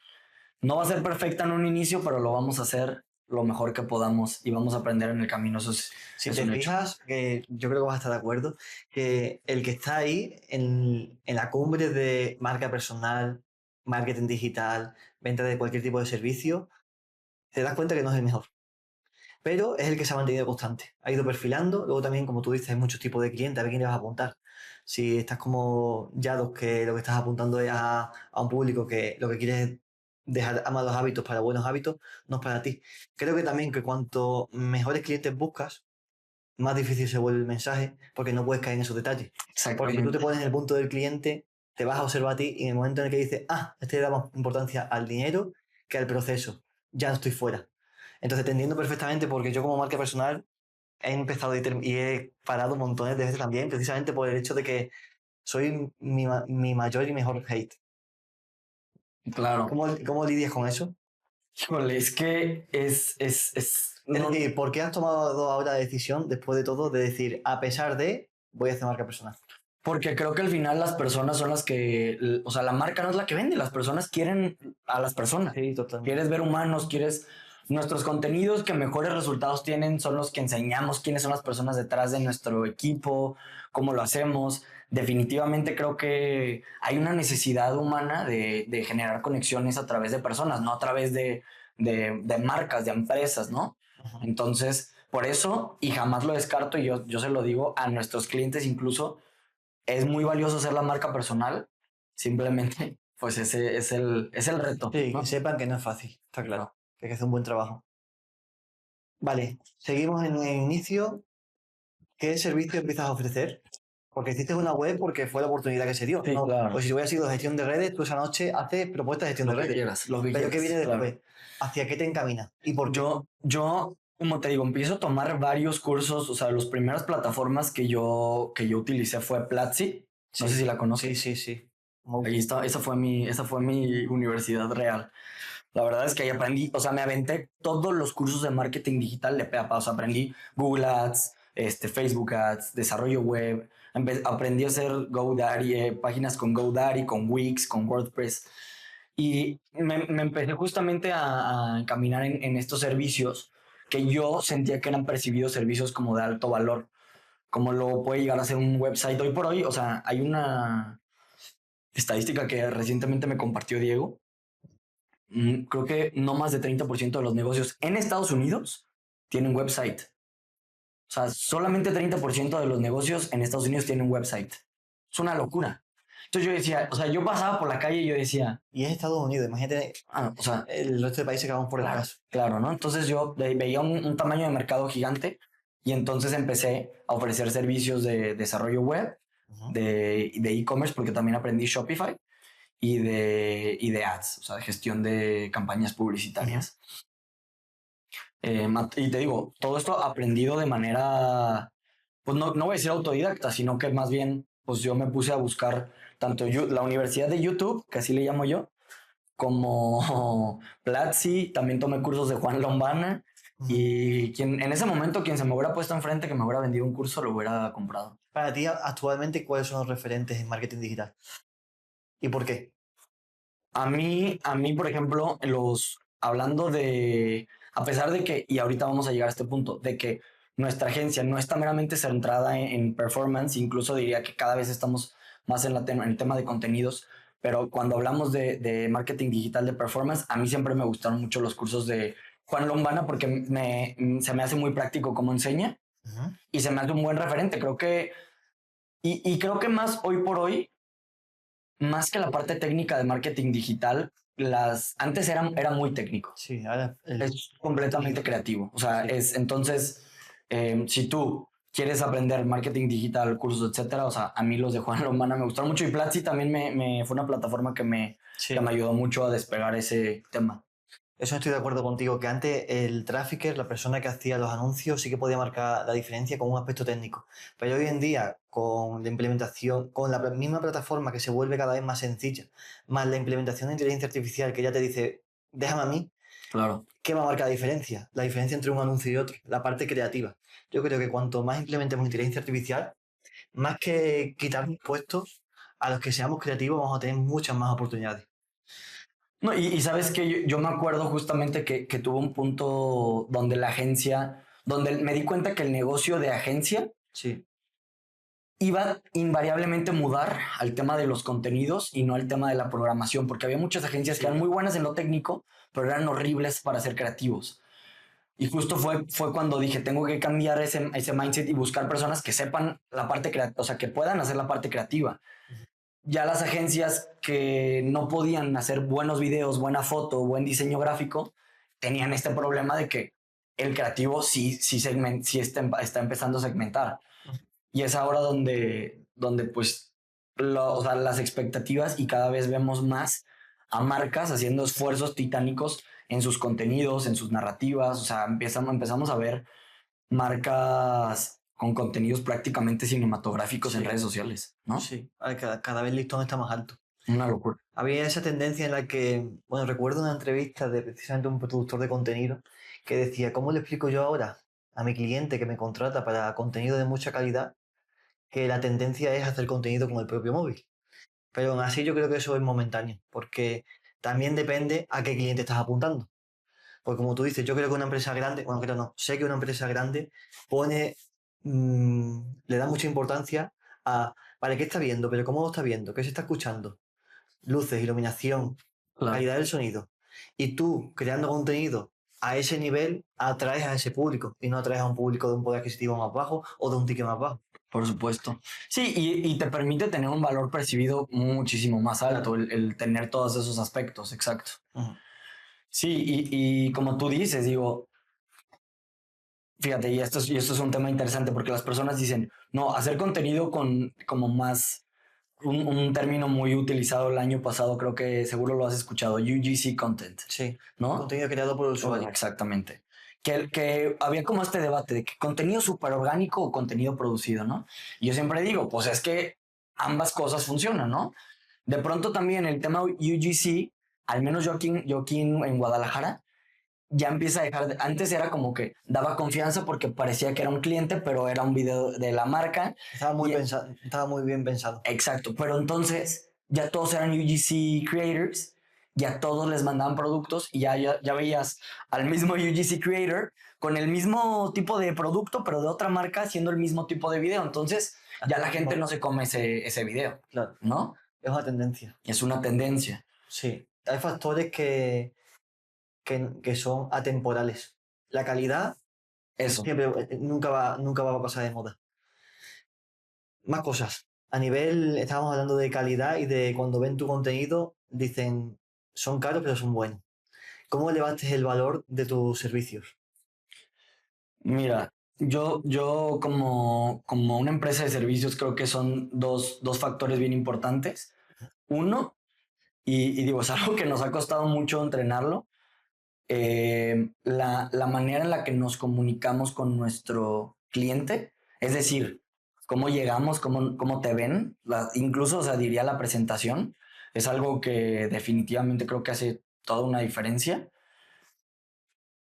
No va a ser perfecta en un inicio, pero lo vamos a hacer lo mejor que podamos y vamos a aprender en el camino. Eso Si es te un hecho. fijas, que yo creo que vas a estar de acuerdo, que el que está ahí en la cumbre de marca personal, marketing digital, venta de cualquier tipo de servicio, te das cuenta que no es el mejor. Pero es el que se ha mantenido constante. Ha ido perfilando. Luego también, como tú dices, hay muchos tipos de clientes. A ver quién le vas a apuntar. Si estás como Yados, que lo que estás apuntando es a un público que lo que quiere es dejar malos hábitos para buenos hábitos, no es para ti. Creo que también que cuanto mejores clientes buscas, más difícil se vuelve el mensaje porque no puedes caer en esos detalles. Porque tú te pones en el punto del cliente, te vas a observar a ti y en el momento en el que dices, este le da más importancia al dinero que al proceso, ya estoy fuera. Entonces te entiendo perfectamente porque yo como marca personal he empezado y he parado montones de veces también, precisamente por el hecho de que soy mi mayor y mejor hate. Claro. ¿Cómo lidias con eso? Híjole, es que Es no, decir, ¿por qué has tomado ahora la decisión, después de todo, de decir, a pesar de, voy a hacer marca personal? porque creo que al final las personas son las que, o sea, la marca no es la que vende, las personas quieren a las personas. Sí, totalmente. Quieres ver humanos, quieres nuestros contenidos que mejores resultados tienen son los que enseñamos quiénes son las personas detrás de nuestro equipo, cómo lo hacemos. Definitivamente creo que hay una necesidad humana de generar conexiones a través de personas, no a través de marcas, de empresas, ¿no? Ajá. Entonces, por eso, y jamás lo descarto, y yo se lo digo a nuestros clientes incluso, es muy valioso ser la marca personal. Simplemente, pues ese es el reto, Sí, ¿no? que sepan que no es fácil, está claro, que hay que hacer un buen trabajo. Vale, seguimos en el inicio. ¿Qué servicio empiezas a ofrecer? Porque hiciste una web porque fue la oportunidad que se dio. Sí, No, claro. pues si hubiera sido gestión de redes, tú esa noche haces propuestas de gestión de Lo que redes. quieras, lo que Pero quieras. ¿qué viene Claro. después? ¿Hacia qué te encaminas? ¿Y por qué? Como te digo, empiezo a tomar varios cursos. O sea, las primeras plataformas que yo utilicé fue Platzi. No sé si la conoces. Sí, sí, sí. Ahí está, esa fue mi universidad real. La verdad es que ahí aprendí, o sea, me aventé todos los cursos de marketing digital de pe a pa. O sea, aprendí Google Ads, Facebook Ads, desarrollo web. Aprendí a hacer GoDaddy, páginas con GoDaddy, con Wix, con WordPress. Y me empecé justamente a encaminar en estos servicios que yo sentía que eran percibidos servicios como de alto valor, como lo puede llegar a ser un website hoy por hoy. O sea, hay una estadística que recientemente me compartió Diego. Creo que no más de 30% de los negocios en Estados Unidos tienen website. O sea, solamente 30% de los negocios en Estados Unidos tienen website. Es una locura. Entonces yo decía, o sea, yo pasaba por la calle y yo decía, Y es Estados Unidos, imagínate o sea, el resto de países que vamos por claro, detrás. claro, ¿no? Entonces yo veía un tamaño de mercado gigante y entonces empecé a ofrecer servicios de desarrollo web, Ujú. de e-commerce, porque también aprendí Shopify y de ads, o sea, de gestión de campañas publicitarias. Y te digo, todo esto aprendido de manera, pues no voy a decir autodidacta, sino que más bien, pues yo me puse a buscar tanto la universidad de YouTube, que así le llamo yo, como Platzi. También tomé cursos de Juan Lombana. Ujú. Y en ese momento, quien se me hubiera puesto enfrente, que me hubiera vendido un curso, lo hubiera comprado. Para ti, actualmente, ¿cuáles son los referentes en marketing digital? ¿Y por qué? A mí, por ejemplo, hablando de, a pesar de que, y ahorita vamos a llegar a este punto, de que nuestra agencia no está meramente centrada en performance, incluso diría que cada vez estamos más en el tema de contenidos, pero cuando hablamos de marketing digital de performance, a mí siempre me gustaron mucho los cursos de Juan Lombana porque se me hace muy práctico cómo enseña Ujú. y se me hace un buen referente. Creo que, y creo que más hoy por hoy, más que la parte técnica de marketing digital, antes era muy técnico. Sí, ahora Es completamente creativo. O sea, Sí. entonces, si tú quieres aprender marketing digital, cursos, etcétera, o sea, a mí los de Juan Lombana me gustaron mucho y Platzi también fue una plataforma que Sí. me ayudó mucho a despegar ese tema. Eso estoy de acuerdo contigo, que antes el trafficker, la persona que hacía los anuncios, sí que podía marcar la diferencia con un aspecto técnico. Pero hoy en día, con la implementación, con la misma plataforma que se vuelve cada vez más sencilla, más la implementación de inteligencia artificial que ya te dice, déjame a mí, Claro. ¿qué va a marcar la diferencia? La diferencia entre un anuncio y otro, la parte creativa. Yo creo que cuanto más implementemos inteligencia artificial, más que quitarnos puestos, a los que seamos creativos vamos a tener muchas más oportunidades. No, y sabes que yo me acuerdo justamente que tuvo un punto donde la agencia, donde me di cuenta que el negocio de agencia Sí, iba invariablemente mudar al tema de los contenidos y no al tema de la programación, porque había muchas agencias que eran muy buenas en lo técnico, pero eran horribles para ser creativos. Y justo fue cuando dije, tengo que cambiar ese mindset y buscar personas que sepan la parte creativa, o sea, que puedan hacer la parte creativa. Ya las agencias que no podían hacer buenos videos, buena foto, buen diseño gráfico, tenían este problema de que el creativo sí está empezando a segmentar. Y es ahora donde pues, o sea, las expectativas y cada vez vemos más a marcas haciendo esfuerzos titánicos en sus contenidos, en sus narrativas. O sea, empezamos a ver marcas con contenidos prácticamente cinematográficos en redes sociales, ¿no? sí. Cada vez el listón está más alto. Una locura. Había esa tendencia en la que, bueno, recuerdo una entrevista de precisamente un productor de contenido que decía, ¿cómo le explico yo ahora a mi cliente que me contrata para contenido de mucha calidad que la tendencia es hacer contenido con el propio móvil? Pero aún así yo creo que eso es momentáneo, porque también depende a qué cliente estás apuntando. Porque como tú dices, yo creo que una empresa grande, bueno, creo no, sé que una empresa grande pone, le da mucha importancia a, vale, ¿qué está viendo? Pero ¿cómo lo está viendo? ¿Qué se está escuchando? Luces, iluminación, Claro. calidad del sonido. Y tú, creando contenido a ese nivel, atraes a ese público y no atraes a un público de un poder adquisitivo más bajo o de un ticket más bajo. Por supuesto. Sí, y te permite tener un valor percibido muchísimo más alto, Claro. el tener todos esos aspectos, exacto. Ujú. Sí, y como tú dices, digo, fíjate, y esto es un tema interesante porque las personas dicen, no, hacer contenido con como más, un término muy utilizado el año pasado, creo que seguro lo has escuchado, UGC content, Sí, ¿no? contenido creado por el usuario. Exactamente. Que había como este debate de que contenido súper orgánico o contenido producido, ¿no? Y yo siempre digo, pues es que ambas cosas funcionan, ¿no? De pronto también el tema UGC, al menos yo aquí en Guadalajara, ya empieza a dejar, antes era como que daba confianza porque parecía que era un cliente, pero era un video de la marca. Estaba muy bien pensado. Exacto, pero entonces ya todos eran UGC creators, ya todos les mandaban productos y ya veías al mismo UGC creator con el mismo tipo de producto, pero de otra marca haciendo el mismo tipo de video. Entonces ya la gente no se come ese video, Claro, ¿no? es una tendencia. Es una tendencia. Sí, hay factores que son atemporales. La calidad Eso. siempre, nunca va a pasar de moda. Más cosas. A nivel, estábamos hablando de calidad y de cuando ven tu contenido, dicen, son caros pero son buenos. ¿Cómo elevaste el valor de tus servicios? Mira, yo como una empresa de servicios creo que son dos factores bien importantes. Uno, y digo, es algo que nos ha costado mucho entrenarlo, la manera en la que nos comunicamos con nuestro cliente, es decir, cómo llegamos, cómo te ven, incluso, o sea, diría la presentación, es algo que definitivamente creo que hace toda una diferencia.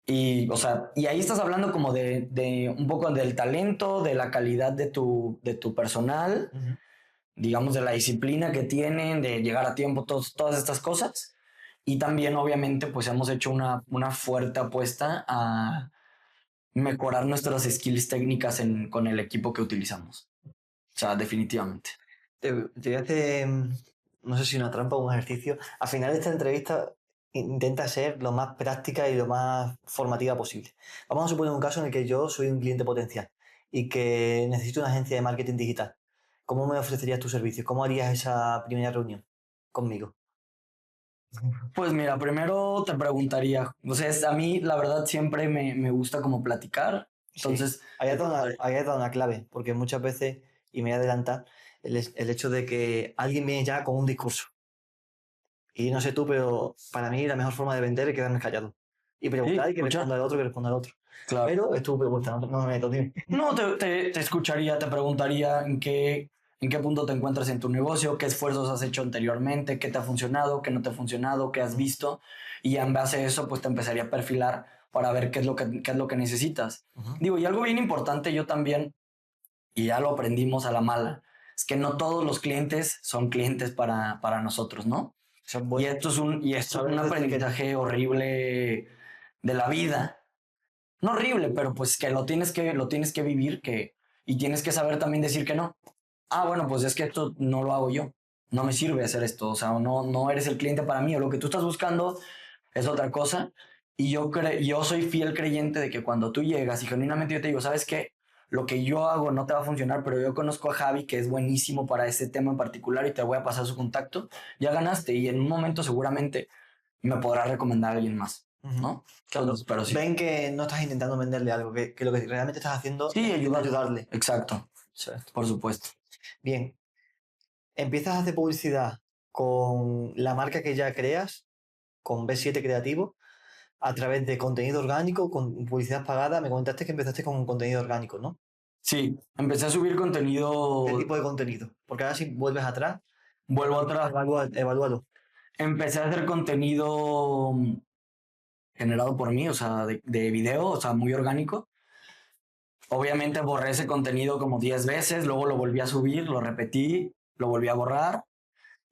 Y, o sea, y ahí estás hablando como de un poco del talento, de la calidad de tu personal, digamos, de la disciplina que tienen, de llegar a tiempo, todas estas cosas. Y también, obviamente, pues hemos hecho una fuerte apuesta a mejorar nuestras skills técnicas con el equipo que utilizamos. O sea, definitivamente. Te voy a hacer, no sé si una trampa o un ejercicio. Al final de esta entrevista intenta ser lo más práctica y lo más formativa posible. Vamos a suponer un caso en el que yo soy un cliente potencial y que necesito una agencia de marketing digital. ¿Cómo me ofrecerías tus servicios? ¿Cómo harías esa primera reunión conmigo? Pues mira, primero te preguntaría, o sea, a mí la verdad siempre me gusta como platicar Entonces, ahí has dado una clave, porque muchas veces, y me voy a adelantar, el hecho de que alguien viene ya con un discurso. Y no sé tú, pero para mí la mejor forma de vender es quedarme callado. Y sí, preguntar y que escucha, responda el otro, que responda el otro. claro. Pero es tu pregunta, no me meto, dime. No, te escucharía, te preguntaría en qué punto te encuentras en tu negocio, qué esfuerzos has hecho anteriormente, qué te ha funcionado, qué no te ha funcionado, qué has visto. Y en base a eso, pues te empezaría a perfilar para ver qué es lo que necesitas. Digo, y algo bien importante, yo también, y ya lo aprendimos a la mala, es que no todos los clientes son clientes para nosotros, ¿no? Eso es Y bueno. esto es Saber un decir que no. aprendizaje horrible de la vida. No horrible, pero pues que lo tienes que vivir y tienes que saber también decir que no. Ah, bueno, pues es que esto no lo hago yo. No me sirve hacer esto. O sea, no eres el cliente para mí. O lo que tú estás buscando es otra cosa. Y yo soy fiel creyente de que cuando tú llegas y genuinamente yo te digo, ¿sabes qué? Lo que yo hago no te va a funcionar, pero yo conozco a Javi que es buenísimo para ese tema en particular y te voy a pasar su contacto. Ya ganaste y en un momento seguramente me podrás recomendar a alguien más, ¿no? Claro, Entonces, pero sí. ven que no estás intentando venderle algo, que lo que realmente estás haciendo Sí, es ayudarle. Exacto, Exacto. por supuesto. Bien, empiezas a hacer publicidad con la marca que ya creas, con B7 Creativo, a través de contenido orgánico, con publicidad pagada. Me comentaste que empezaste con contenido orgánico, ¿no? Sí, empecé a subir ¿Qué contenido, tipo de contenido? Porque ahora si vuelves atrás, vuelvo atrás, evalúalo. empecé a hacer contenido generado por mí, o sea, de video, o sea, muy orgánico. Obviamente borré ese contenido como 10 veces, luego lo volví a subir, lo repetí, lo volví a borrar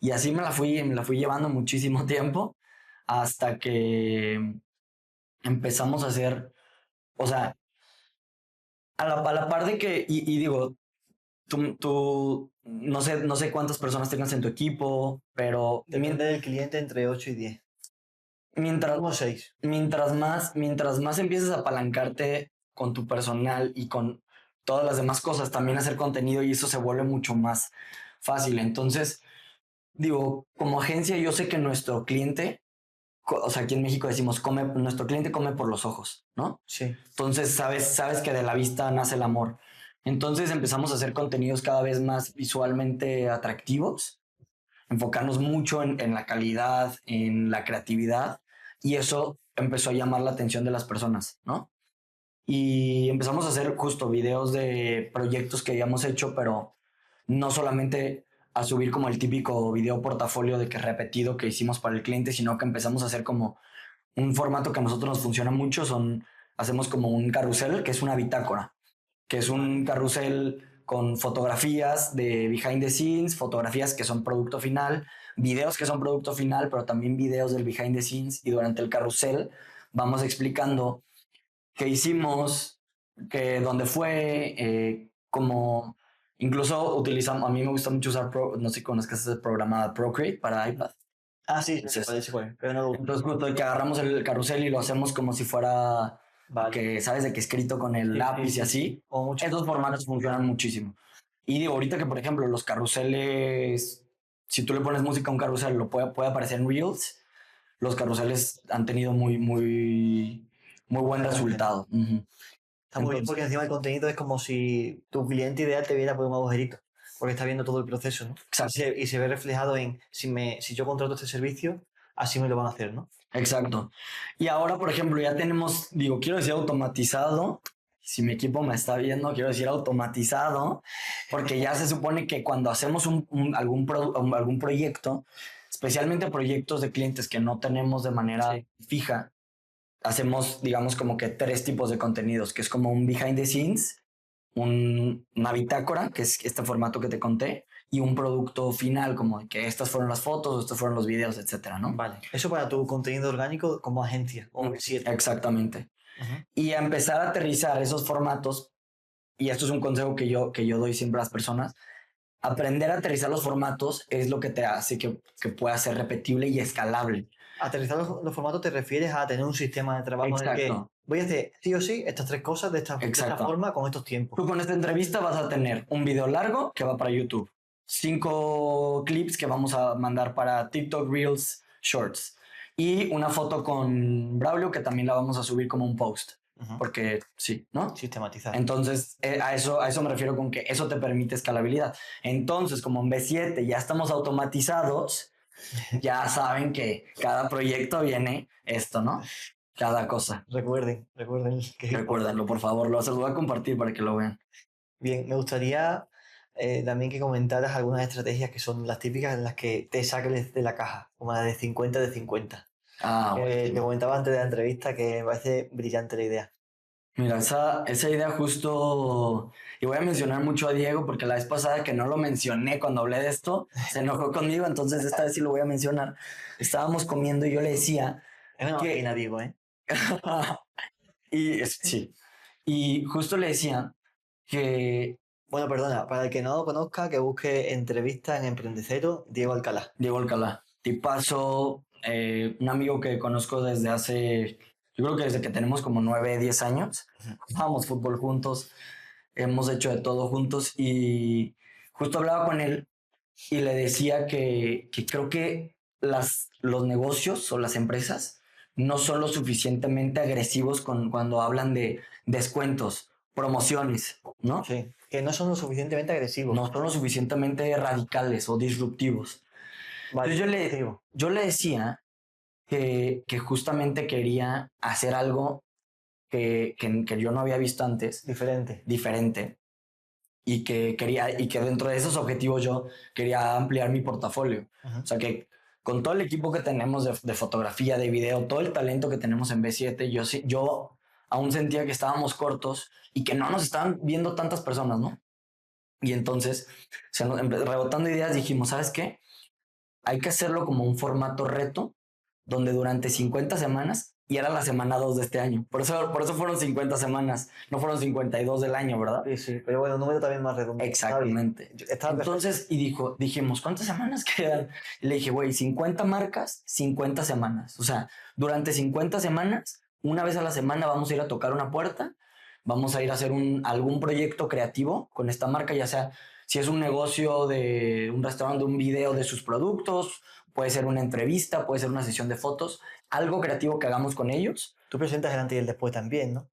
y así me la fui llevando muchísimo tiempo hasta que empezamos a hacer, o sea, a la par de que, y digo, no sé cuántas personas tengas en tu equipo, pero Depende del cliente entre 8 y 10. mientras, Como 6. mientras más empieces a apalancarte con tu personal y con todas las demás cosas, también hacer contenido y eso se vuelve mucho más fácil. Entonces, digo, como agencia, yo sé que nuestro cliente, o sea, aquí en México decimos, nuestro cliente come por los ojos, ¿no? Sí. Entonces, sabes que de la vista nace el amor. Entonces empezamos a hacer contenidos cada vez más visualmente atractivos, enfocarnos mucho en la calidad, en la creatividad, y eso empezó a llamar la atención de las personas, ¿no? Y empezamos a hacer justo videos de proyectos que habíamos hecho, pero no solamente a subir como el típico video portafolio de que repetido que hicimos para el cliente, sino que empezamos a hacer como un formato que a nosotros nos funciona mucho, hacemos como un carrusel, que es una bitácora, que es un carrusel con fotografías de behind the scenes, fotografías que son producto final, videos que son producto final, pero también videos del behind the scenes, y durante el carrusel vamos explicando qué hicimos, dónde fue, como incluso utilizamos, a mí me gusta mucho usar, no sé si conozcas ese programa Procreate para iPad. Ah, sí, Entonces, sí, pero no lo uso. entonces justo que agarramos el carrusel y lo hacemos como si fuera, Vale. que sabes de que escrito con el Sí, lápiz sí, y así. sí. O mucho. Estos formatos funcionan muchísimo. Y digo, ahorita que por ejemplo los carruseles, si tú le pones música a un carrusel, puede aparecer en Reels. Los carruseles han tenido muy buen resultado. Ujú. Está muy bien porque encima el contenido es como si tu cliente ideal te viera por un agujerito, porque está viendo todo el proceso, ¿no? Exacto. Y se ve reflejado en si yo contrato este servicio, así me lo van a hacer, ¿no? Exacto. Y ahora, por ejemplo, ya tenemos, digo, quiero decir automatizado. Si mi equipo me está viendo, quiero decir automatizado, porque ya se supone que cuando hacemos algún proyecto, especialmente proyectos de clientes que no tenemos de manera fija, hacemos, digamos, como que tres tipos de contenidos, que es como un behind the scenes, una bitácora, que es este formato que te conté, y un producto final, como de que estas fueron las fotos, estos fueron los videos, etcétera, ¿no? Vale. Eso para tu contenido orgánico como agencia o B7. Exactamente. Y a empezar a aterrizar esos formatos, y esto es un consejo que yo doy siempre a las personas, aprender a aterrizar los formatos es lo que te hace que pueda ser repetible y escalable. Aterrizar los formatos te refieres a tener un sistema de trabajo en el que Exacto. voy a hacer sí o sí estas tres cosas de esta Exacto. forma con estos tiempos. Tú con esta entrevista vas a tener un video largo que va para YouTube, 5 clips que vamos a mandar para TikTok Reels Shorts y una foto con Braulio que también la vamos a subir como un post. Ujú. porque sí, ¿no? Sistematizar. Entonces, a eso me refiero con que eso te permite escalabilidad. Entonces, como en B7 ya estamos automatizados, ya saben que cada proyecto viene esto, ¿no? Cada cosa. Recuerden que es importante. Recuérdenlo, por favor, se los voy a compartir para que lo vean. Bien, me gustaría también que comentaras algunas estrategias que son las típicas en las que te saques de la caja, como la de 50 de 50. Ah, Te bueno. comentaba antes de la entrevista que me parece brillante la idea. Mira, esa idea justo, y voy a mencionar mucho a Diego porque la vez pasada que no lo mencioné cuando hablé de esto, se enojó conmigo, entonces esta vez sí lo voy a mencionar. Estábamos comiendo y yo le decía Es una que... máquina, digo, ¿eh? sí, y justo le decía que Bueno, perdona, para el que no lo conozca, que busque entrevista en Emprendecero, Diego Alcalá. Diego Alcalá, tipazo, un amigo que conozco desde hace, yo creo que desde que tenemos como 9, 10 años, jugábamos fútbol juntos, hemos hecho de todo juntos y justo hablaba con él y le decía que creo que los negocios o las empresas no son lo suficientemente agresivos cuando hablan de descuentos, promociones, ¿no? Sí, que no son lo suficientemente agresivos. No son lo suficientemente radicales o disruptivos. Vale, Entonces agresivo. yo le decía que justamente quería hacer algo que yo no había visto antes, Diferente. diferente, y que dentro de esos objetivos yo quería ampliar mi portafolio. Ujú. O sea que con todo el equipo que tenemos de fotografía, de video, todo el talento que tenemos en B7, yo aún sentía que estábamos cortos y que no nos estaban viendo tantas personas, ¿no? Y entonces, rebotando ideas, dijimos, ¿sabes qué? Hay que hacerlo como un formato reto, donde durante 50 semanas, y era la semana 2 de este año, por eso fueron 50 semanas, no fueron 52 del año, ¿verdad? Sí, sí, pero bueno, un número también más redondo. Está bien. Exactamente. Está perfecto. Entonces, dijimos, ¿cuántas semanas quedan? Y le dije, güey, 50 marcas, 50 semanas. O sea, durante 50 semanas, una vez a la semana vamos a ir a tocar una puerta, vamos a ir a hacer algún proyecto creativo con esta marca, ya sea si es un negocio de un restaurante, un video de sus productos, puede ser una entrevista, puede ser una sesión de fotos, algo creativo que hagamos con ellos. Tú presentas el antes y el después también, ¿no?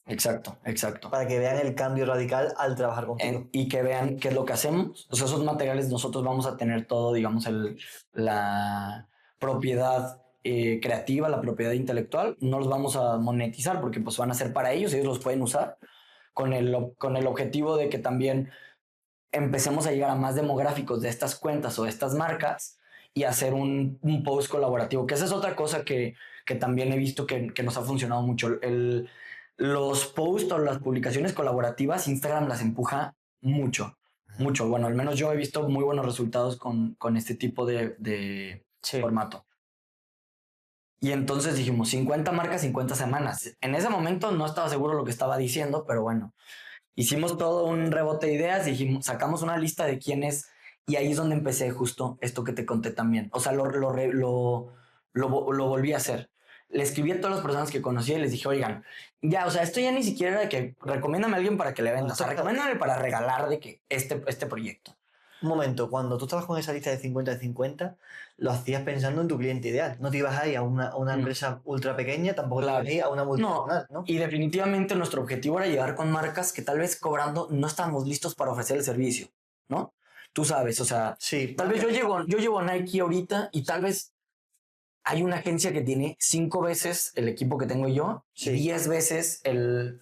Exacto, exacto. Para que vean el cambio radical al trabajar contigo. Y que vean qué es lo que hacemos. O sea, esos materiales nosotros vamos a tener todo, digamos, la propiedad creativa, la propiedad intelectual. No los vamos a monetizar porque pues van a ser para ellos los pueden usar con el objetivo de que también empecemos a llegar a más demográficos de estas cuentas o de estas marcas y hacer un post colaborativo, que esa es otra cosa que también he visto que nos ha funcionado mucho. Los posts o las publicaciones colaborativas, Instagram las empuja mucho, mucho. Bueno, al menos yo he visto muy buenos resultados con este tipo de Sí. formato. Y entonces dijimos, 50 marcas, 50 semanas. En ese momento no estaba seguro lo que estaba diciendo, pero bueno, hicimos todo un rebote de ideas, dijimos, sacamos una lista de quiénes, y ahí es donde empecé justo esto que te conté también. O sea, lo volví a hacer. Le escribí a todas las personas que conocía y les dije, oigan, ya, o sea, esto ya ni siquiera era de que recomiéndame a alguien para que le venda, o sea, recomiéndame para regalar de que este proyecto. Un momento, cuando tú estabas con esa lista de 50 de 50, lo hacías pensando en tu cliente ideal. No te ibas a ir a una empresa ultra pequeña, tampoco Claro. te ibas a ir a una multinacional, ¿no? Y definitivamente nuestro objetivo era llegar con marcas que tal vez cobrando no estábamos listos para ofrecer el servicio, ¿no? Tú sabes, o sea, Sí, tal vez yo llevo a Nike ahorita y tal vez hay una agencia que tiene 5 veces el equipo que tengo yo, Sí. 10 veces el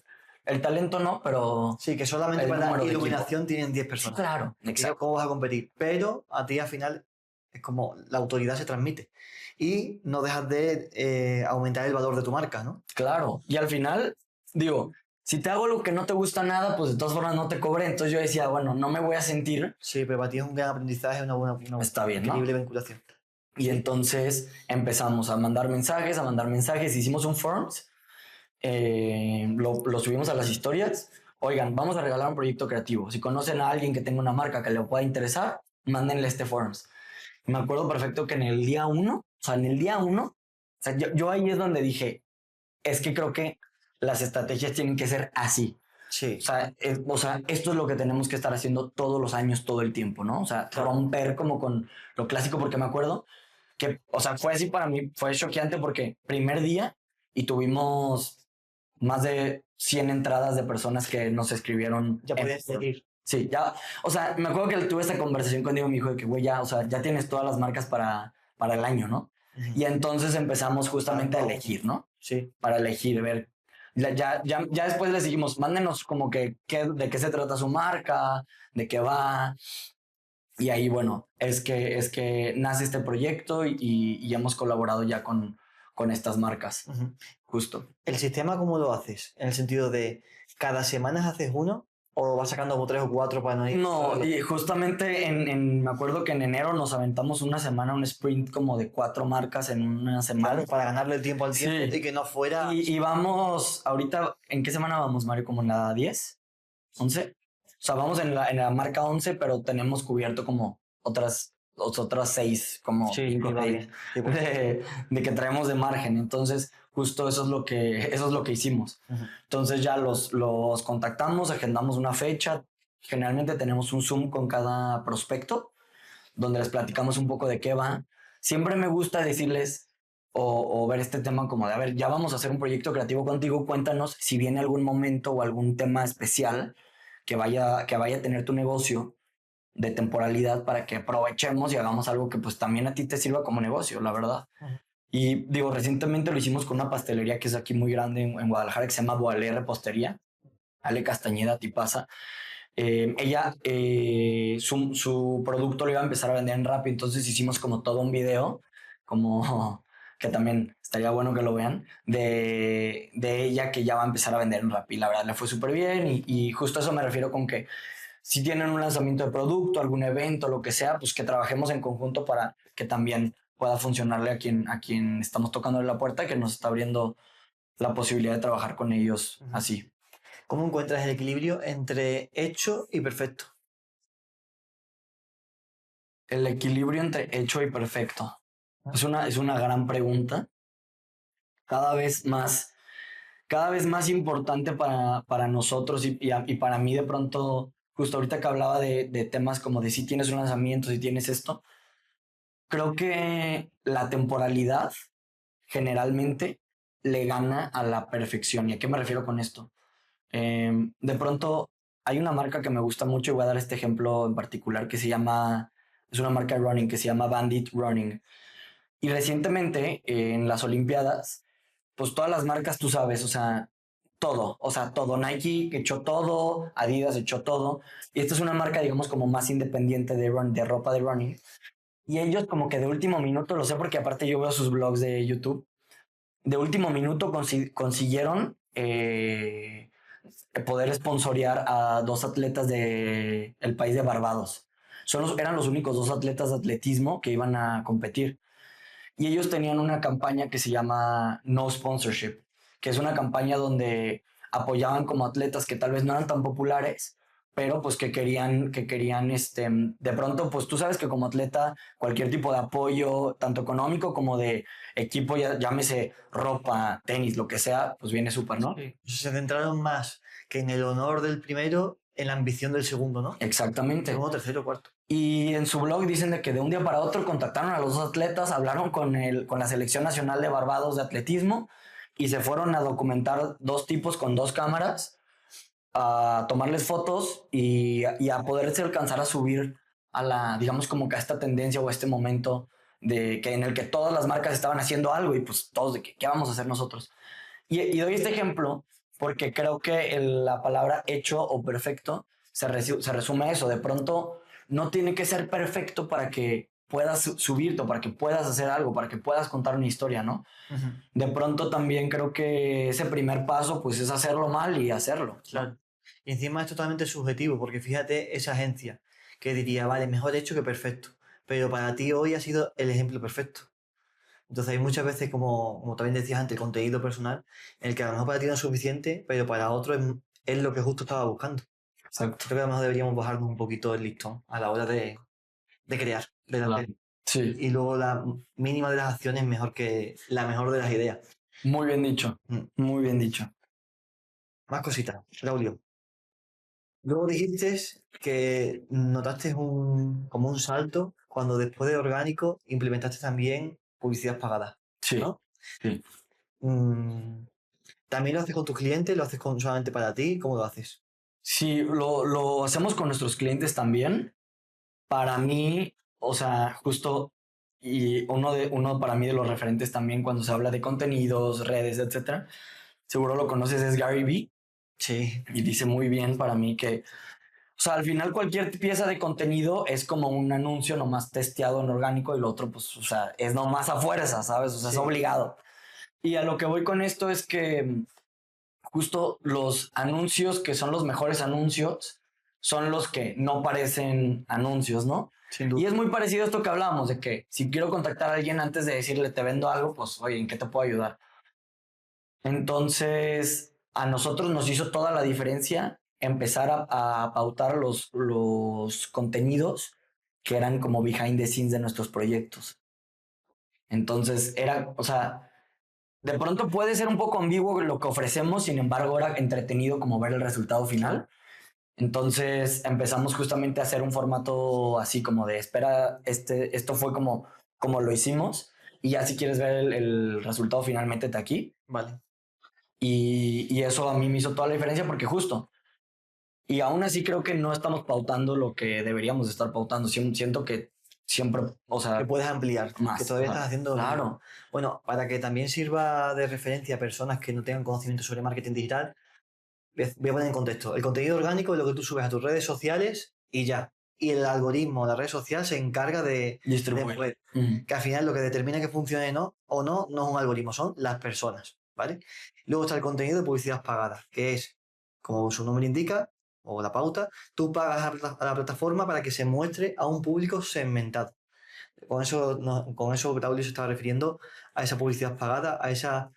talento, no, pero sí, que solamente el para la número de iluminación tienen 10 personas. claro, Y exacto. ¿cómo vas a competir? Pero a ti al final es como la autoridad se transmite. Y no dejas de aumentar el valor de tu marca, ¿no? Claro, y al final, digo, si te hago algo que no te gusta nada, pues de todas formas no te cobré. Entonces yo decía, bueno, no me voy a sentir. Sí, pero para ti es un gran aprendizaje, una Está bien, ¿no? increíble vinculación. Y entonces empezamos a mandar mensajes, hicimos un forms, lo subimos a las historias. Oigan, vamos a regalar un proyecto creativo. Si conocen a alguien que tenga una marca que le pueda interesar, mándenle este forms. Me acuerdo perfecto que en el día 1, o sea, yo ahí es donde dije, es que creo que las estrategias tienen que ser así. Sí. O sea, esto es lo que tenemos que estar haciendo todos los años, todo el tiempo, ¿no? O sea, romper como con lo clásico, porque me acuerdo que, o sea, fue así para mí, fue choqueante porque primer día y tuvimos más de 100 entradas de personas que nos escribieron. Ya podías seguir. Sí, ya, o sea, me acuerdo que tuve esta conversación conmigo, mi hijo, de que, güey, ya, o sea, ya tienes todas las marcas para el año, ¿no? Y entonces empezamos justamente a elegir, ¿no? Sí. Para elegir, ver. Ya después les dijimos, mándenos como que de qué se trata su marca, de qué va. Y ahí, bueno, es que nace este proyecto y hemos colaborado ya con estas marcas. Justo. ¿El sistema cómo lo haces? En el sentido de, ¿cada semana haces uno? ¿O vas sacando como 3 o 4 para no ir? No, y justamente me acuerdo que en enero nos aventamos una semana, un sprint como de 4 marcas en una semana. Claro, para ganarle el tiempo al tiempo Sí. y que no fuera... Y vamos, ahorita, ¿en qué semana vamos, Mario? ¿Como en la 10? ¿11? O sea, vamos en la marca 11, pero tenemos cubierto como otras 6, como Sí, 5 va 6 bien. Sí, pues. de que traemos de margen. Entonces, justo eso es lo que hicimos. Entonces ya los contactamos, agendamos una fecha. Generalmente tenemos un Zoom con cada prospecto, donde les platicamos un poco de qué va. Siempre me gusta decirles o ver este tema como de, a ver, ya vamos a hacer un proyecto creativo contigo, cuéntanos si viene algún momento o algún tema especial que vaya a tener tu negocio de temporalidad para que aprovechemos y hagamos algo que pues también a ti te sirva como negocio, la verdad. Y digo, recientemente lo hicimos con una pastelería que es aquí muy grande en Guadalajara que se llama Boalé Repostería, Ale Castañeda Tipaza. Ella, su producto lo iba a empezar a vender en Rappi, entonces hicimos como todo un video, como que también estaría bueno que lo vean, de ella que ya va a empezar a vender en Rappi. La verdad le fue súper bien y justo a eso me refiero con que si tienen un lanzamiento de producto, algún evento, lo que sea, pues que trabajemos en conjunto para que también pueda funcionarle a quien estamos tocando la puerta, que nos está abriendo la posibilidad de trabajar con ellos así. ¿Cómo encuentras el equilibrio entre hecho y perfecto? El equilibrio entre hecho y perfecto. Es una gran pregunta. Cada vez más importante para nosotros y para mí de pronto, justo ahorita que hablaba de temas como de si tienes un lanzamiento, si tienes esto, creo que la temporalidad generalmente le gana a la perfección. ¿Y a qué me refiero con esto? De pronto hay una marca que me gusta mucho y voy a dar este ejemplo en particular es una marca de running que se llama Bandit Running. Y recientemente en las Olimpiadas, pues todas las marcas, tú sabes, o sea, todo. Nike echó todo, Adidas echó todo. Y esta es una marca, digamos, como más independiente de ropa de running. Y ellos como que de último minuto, lo sé porque aparte yo veo sus blogs de YouTube, de último minuto consiguieron poder sponsorear a 2 atletas del país de Barbados. Eran los únicos 2 atletas de atletismo que iban a competir. Y ellos tenían una campaña que se llama No Sponsorship, que es una campaña donde apoyaban como atletas que tal vez no eran tan populares, pero pues que querían, de pronto, pues tú sabes que como atleta, cualquier tipo de apoyo, tanto económico como de equipo, llámese ropa, tenis, lo que sea, pues viene súper, ¿no? Sí. Se centraron más que en el honor del primero, en la ambición del segundo, ¿no? Exactamente. Segundo, tercero, cuarto. Y en su blog dicen de que de un día para otro contactaron a los 2 atletas, hablaron con la Selección Nacional de Barbados de Atletismo y se fueron a documentar 2 tipos con 2 cámaras, a tomarles fotos y a poderse alcanzar a subir digamos como que a esta tendencia o a este momento en el que todas las marcas estaban haciendo algo y pues todos de que, ¿qué vamos a hacer nosotros? Y doy este ejemplo porque creo que la palabra hecho o perfecto se resume a eso. De pronto no tiene que ser perfecto para que puedas subirte o para que puedas hacer algo, para que puedas contar una historia, ¿no? De pronto también creo que ese primer paso pues es hacerlo mal y hacerlo. Claro. Y encima es totalmente subjetivo, porque fíjate esa agencia que diría, vale, mejor hecho que perfecto. Pero para ti hoy ha sido el ejemplo perfecto. Entonces hay muchas veces, como también decías antes, el contenido personal, en el que a lo mejor para ti no es suficiente, pero para otro es lo que justo estaba buscando. Exacto. Creo que a lo mejor deberíamos bajarnos un poquito el listón a la hora de crear, de hacer. Sí. Y luego la mínima de las acciones es mejor que la mejor de las ideas. Muy bien dicho. Muy bien dicho. Más cositas, Braulio. Luego dijiste que notaste como un salto cuando después de orgánico implementaste también publicidad pagada. Sí. ¿No? Sí. Mm, ¿También lo haces con tus clientes? ¿Lo haces solamente para ti? ¿Cómo lo haces? Sí, lo hacemos con nuestros clientes también. Para mí, o sea, justo, y uno para mí de los referentes también cuando se habla de contenidos, redes, etcétera, seguro lo conoces, es Gary Vee, Sí, y dice muy bien para mí que, o sea, al final cualquier pieza de contenido es como un anuncio nomás testeado en orgánico y lo otro, pues, o sea, es nomás a fuerza, ¿sabes? O sea, es sí. obligado. Y a lo que voy con esto es que justo los anuncios que son los mejores anuncios son los que no parecen anuncios, ¿no? Sin Y duda. es muy parecido a esto que hablábamos, de que si quiero contactar a alguien antes de decirle te vendo algo, pues oye, ¿en qué te puedo ayudar? Entonces, a nosotros nos hizo toda la diferencia empezar a pautar los contenidos que eran como behind the scenes de nuestros proyectos. Entonces, era, o sea, de pronto puede ser un poco ambiguo lo que ofrecemos, sin embargo, era entretenido como ver el resultado final. Entonces empezamos justamente a hacer un formato así como de espera, esto fue como lo hicimos y ya si quieres ver el resultado final, métete aquí. Vale. Y eso a mí me hizo toda la diferencia porque justo, y aún así creo que no estamos pautando lo que deberíamos estar pautando. Siento que siempre, o Que sea, puedes ampliar, que más. todavía estás Ajá. haciendo lo mismo. Claro. Bueno, para que también sirva de referencia a personas que no tengan conocimiento sobre marketing digital, voy a poner en contexto. El contenido orgánico es lo que tú subes a tus redes sociales y ya. Y el algoritmo de la red social se encarga de Distribuir. mover. Ujú. Que al final lo que determina que funcione o no, no es un algoritmo, son las personas, ¿vale? Luego está el contenido de publicidad pagada, que es, como su nombre indica, o la pauta, tú pagas a la plataforma para que se muestre a un público segmentado. Con eso, con eso Braulio se estaba refiriendo a esa publicidad pagada, a esa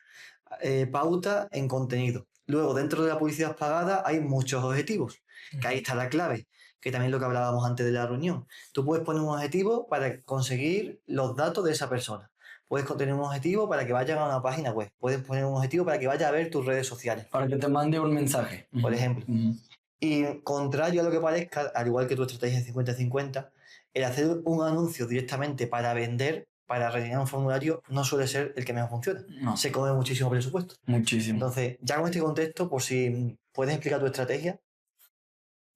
pauta en contenido. Luego, dentro de la publicidad pagada hay muchos objetivos, que ahí está la clave, que también lo que hablábamos antes de la reunión. Tú puedes poner un objetivo para conseguir los datos de esa persona. Puedes tener un objetivo para que vayan a una página web. Puedes poner un objetivo para que vaya a ver tus redes sociales, Para que te mande un mensaje. por Ujú. ejemplo. Ujú. Y contrario a lo que parezca, al igual que tu estrategia de 50-50, el hacer un anuncio directamente para vender, para rellenar un formulario, no suele ser el que mejor funciona. No, Se come muchísimo presupuesto. muchísimo. Entonces, ya con este contexto, por si puedes explicar tu estrategia.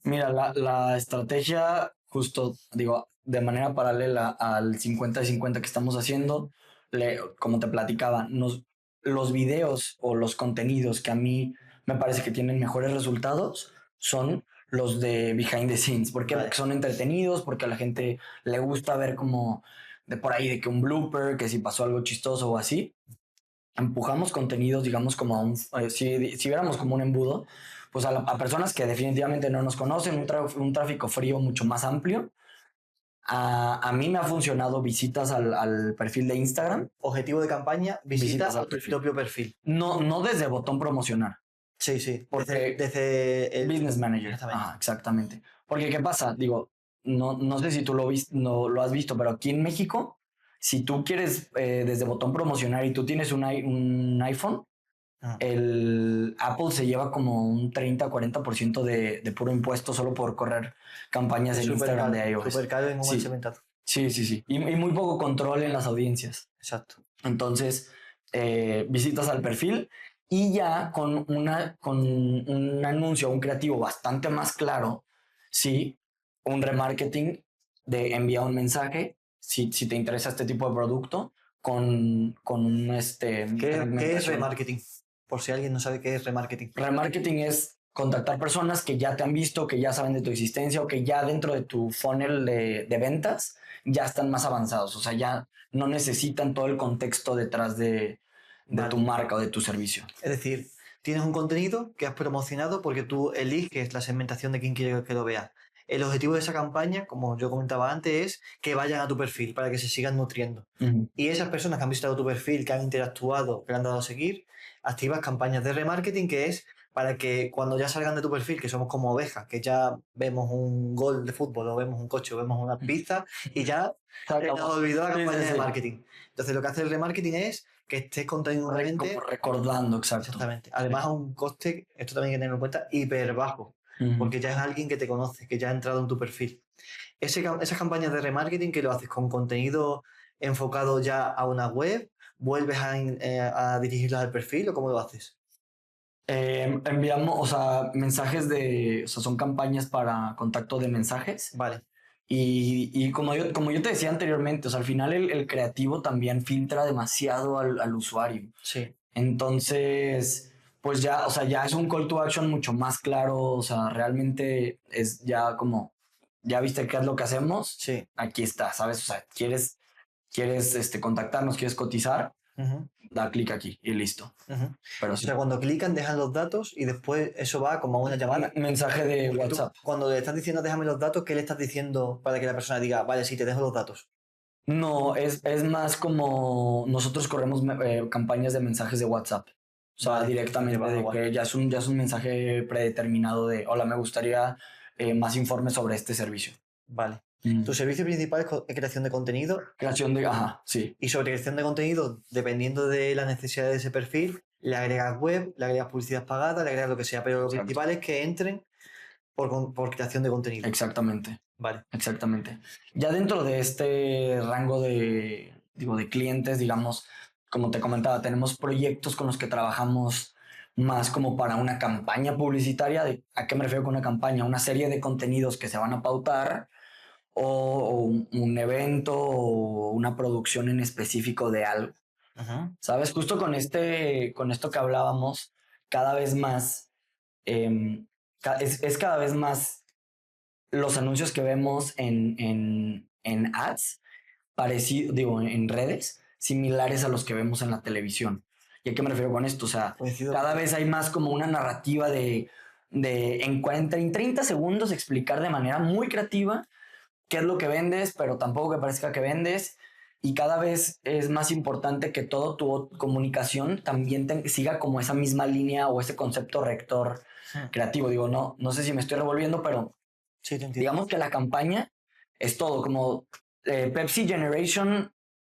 Mira, la estrategia, justo, digo, de manera paralela al 50 y 50 que estamos haciendo, como te platicaba, los videos o los contenidos que a mí me parece que tienen mejores resultados son los de behind the scenes. ¿Por qué? Vale. Porque son entretenidos, porque a la gente le gusta ver como de por ahí de que un blooper, que si pasó algo chistoso o así. Empujamos contenidos, digamos, como a si viéramos como un embudo, pues a personas que definitivamente no nos conocen, un tráfico frío mucho más amplio. A mí me ha funcionado visitas al perfil de Instagram, Objetivo de campaña, visita visitas a al tu perfil. propio perfil. No desde botón promocionar, Sí, sí. porque Desde el Business Manager. Exactamente. Ajá, exactamente. Porque, ¿qué pasa? Digo, no sé si tú no lo has visto, pero aquí en México, si tú quieres desde botón promocionar y tú tienes un iPhone, Ah, el Apple se lleva como un 30-40% de puro impuesto solo por correr campañas es en Instagram de iOS. súper caro en un buen Sí, segmentado. sí, sí, sí. Y muy poco control en las audiencias. Exacto. Entonces, visitas al perfil y ya con un anuncio, un creativo bastante más claro, sí, un remarketing de enviar un mensaje, si te interesa este tipo de producto, con un ¿Qué es segmentación. remarketing? Por si alguien no sabe qué es remarketing. Remarketing es contactar personas que ya te han visto, que ya saben de tu existencia o que ya dentro de tu funnel de ventas ya están más avanzados. O sea, ya no necesitan todo el contexto detrás de tu Vale. marca o de tu servicio. Es decir, tienes un contenido que has promocionado porque tú eliges la segmentación de quién quiere que lo vea. El objetivo de esa campaña, como yo comentaba antes, es que vayan a tu perfil para que se sigan nutriendo. Ujú. Y esas personas que han visitado tu perfil, que han interactuado, que le han dado a seguir, activas campañas de remarketing, que es para que cuando ya salgan de tu perfil, que somos como ovejas, que ya vemos un gol de fútbol, o vemos un coche, o vemos una pizza, y ya se nos olvidó la Sí, campaña sí, de sí. marketing. Entonces lo que hace el remarketing es que estés continuamente. Como recordando, exacto. Exactamente. Además, a un coste, esto también hay que tenerlo en cuenta, hiper bajo, Ujú. porque ya es alguien que te conoce, que ya ha entrado en tu perfil. Esas campañas de remarketing que lo haces con contenido enfocado ya a una web, vuelves a dirigirlas al perfil o cómo lo haces. Enviamos, o sea, mensajes o sea, son campañas para contacto de mensajes. Vale. Y como yo te decía anteriormente, o sea, al final el creativo también filtra demasiado al usuario. Sí. Entonces, pues ya, o sea, ya es un call to action mucho más claro, o sea, realmente es ya como, ya viste qué es lo que hacemos, Sí. aquí está, ¿sabes? O sea, quieres contactarnos, quieres cotizar, Ujú, da clic aquí y listo. ujú. Pero O sí, sea, cuando clican dejan los datos y después eso va como a una llamada. mensaje de Porque tú, WhatsApp. cuando le estás diciendo déjame los datos, ¿qué le estás diciendo para que la persona diga, vale, sí, te dejo los datos? No, es más como nosotros corremos campañas de mensajes de WhatsApp. O sea, Vale, directamente va, de guay. que ya es un mensaje predeterminado de, hola, me gustaría más informes sobre este servicio. Vale. Mm. Tu servicio principal es creación de contenido Creación de, ajá, sí, y sobre creación de contenido, dependiendo de las necesidades de ese perfil, le agregas web, le agregas publicidad pagada, le agregas lo que sea, pero lo exacto, principal es que entren por creación de contenido. exactamente, Vale. exactamente. Ya dentro de este rango de clientes, digamos, como te comentaba, tenemos proyectos con los que trabajamos más como para una campaña publicitaria. ¿A qué me refiero con una campaña? Una serie de contenidos que se van a pautar o un evento o una producción en específico de algo. Ujú. ¿Sabes? Justo con esto que hablábamos, cada vez más, es cada vez más los anuncios que vemos en ads, digo, en redes, similares a los que vemos en la televisión. ¿Y a qué me refiero con esto? O sea, Coincido. cada vez hay más como una narrativa de en 40, en 30 segundos explicar de manera muy creativa qué es lo que vendes, pero tampoco que parezca que vendes. Y cada vez es más importante que todo tu comunicación también siga como esa misma línea o ese concepto rector creativo. Digo, no sé si me estoy revolviendo, pero Sí, te entiendo. digamos que la campaña es todo. Como Pepsi Generation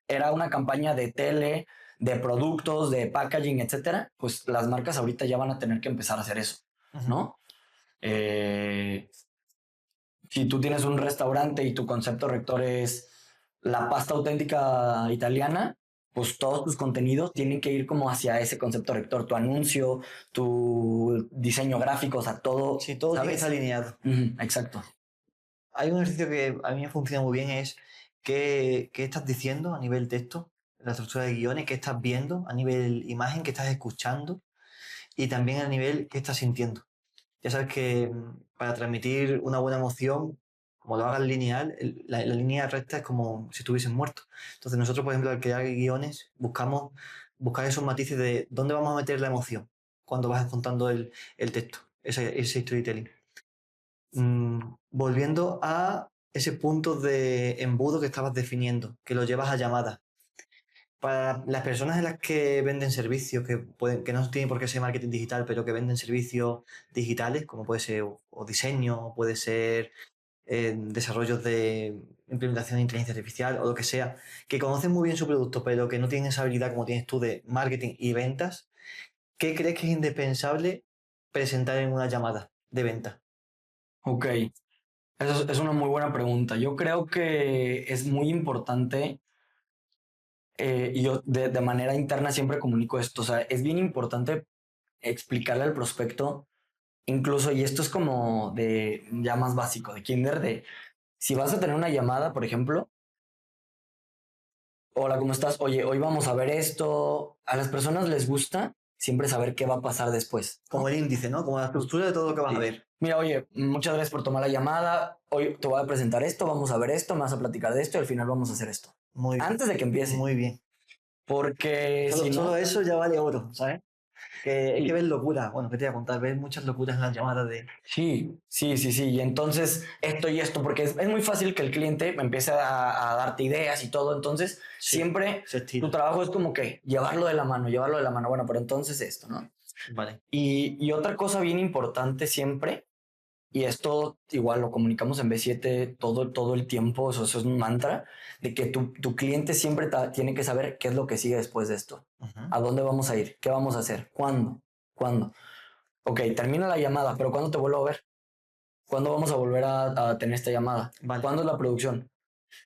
era una campaña de tele, de productos, de packaging, etcétera. Pues las marcas ahorita ya van a tener que empezar a hacer eso, Ujú. ¿no? Eh, si tú tienes un restaurante y tu concepto rector es la pasta auténtica italiana, pues todos tus contenidos tienen que ir como hacia ese concepto rector, tu anuncio, tu diseño gráfico, o sea, todo, Sí, todo tiene que ¿sabes? estar alineado. Exacto. Hay un ejercicio que a mí me funciona muy bien, es qué estás diciendo a nivel texto, la estructura de guiones, qué estás viendo a nivel imagen, qué estás escuchando y también a nivel qué estás sintiendo. Ya sabes que para transmitir una buena emoción, como lo hagas lineal, la línea recta es como si estuviesen muerto. Entonces nosotros, por ejemplo, al crear guiones, buscamos buscar esos matices de dónde vamos a meter la emoción cuando vas contando el texto, ese storytelling. Volviendo a ese punto de embudo que estabas definiendo, que lo llevas a llamadas. Para las personas en las que venden servicios, que no tienen por qué ser marketing digital, pero que venden servicios digitales, como puede ser o diseño, o puede ser desarrollos de implementación de inteligencia artificial o lo que sea, que conocen muy bien su producto, pero que no tienen esa habilidad como tienes tú de marketing y ventas, ¿qué crees que es indispensable presentar en una llamada de venta? Ok, eso es una muy buena pregunta. Yo creo que es muy importante, y yo de manera interna siempre comunico esto, o sea, es bien importante explicarle al prospecto, incluso, y esto es como de ya más básico, de kinder, de si vas a tener una llamada, por ejemplo, hola, ¿cómo estás? Oye, hoy vamos a ver esto. A las personas les gusta siempre saber qué va a pasar después, Como ¿no? el índice, ¿no? Como la estructura de todo lo que vas a Sí. ver. Mira, oye, muchas gracias por tomar la llamada. Hoy te voy a presentar esto, vamos a ver esto, me vas a platicar de esto y al final vamos a hacer esto. Muy bien, Antes de que empiece, muy bien. porque si Solo no, eso ya vale oro, ¿sabes? Que hay que sí, ver locura. Bueno, ¿qué te voy a contar? Ver muchas locuras en las llamadas de... sí. Y entonces esto y esto, porque es muy fácil que el cliente empiece a darte ideas y todo. Entonces, Sí, siempre se tu estira. trabajo es como que llevarlo de la mano, llevarlo de la mano. Bueno, pero entonces esto, ¿no? Vale. Y otra cosa bien importante siempre, y esto igual lo comunicamos en B7 todo el tiempo, eso es un mantra, de que tu cliente siempre tiene que saber qué es lo que sigue después de esto. Ujú. ¿A dónde vamos a ir? ¿Qué vamos a hacer? ¿Cuándo? ¿Cuándo? Ok, termina la llamada, pero ¿cuándo te vuelvo a ver? ¿Cuándo vamos a volver a tener esta llamada? Vale, ¿Cuándo es la producción?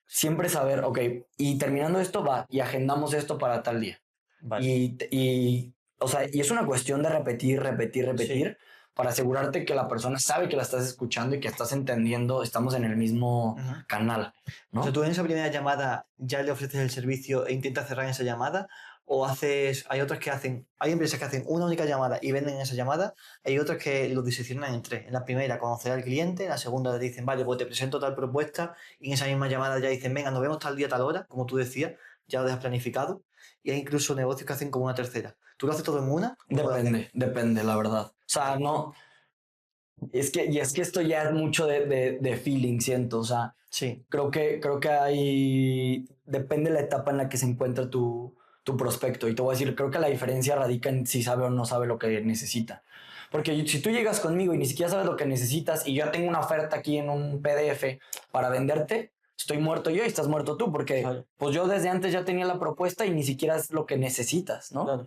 Siempre saber, ok, y terminando esto va y agendamos esto para tal día. vale. Y o sea, y es una cuestión de repetir, repetir, repetir, para asegurarte que la persona sabe que la estás escuchando y que estás entendiendo, estamos en el mismo canal, O sea, ¿no? tú en esa primera llamada ya le ofreces el servicio e intentas cerrar esa llamada, o haces, hay otras que hacen, hay empresas que hacen una única llamada y venden esa llamada, hay otras que lo diseccionan en tres. En la primera, conocer al cliente, en la segunda le dicen, vale, pues te presento tal propuesta, y en esa misma llamada ya dicen, venga, nos vemos tal día, tal hora, como tú decías, ya lo dejas planificado, y hay incluso negocios que hacen como una tercera. ¿Tú lo haces todo en una? Depende, la verdad. O sea, no, y es que esto ya es mucho de feeling, siento, o sea, Sí, creo que hay, depende de la etapa en la que se encuentra tu prospecto. Y te voy a decir, creo que la diferencia radica en si sabe o no sabe lo que necesita. Porque si tú llegas conmigo y ni siquiera sabes lo que necesitas y yo tengo una oferta aquí en un PDF para venderte, estoy muerto yo y estás muerto tú, porque claro, pues yo desde antes ya tenía la propuesta y ni siquiera es lo que necesitas, ¿no? claro.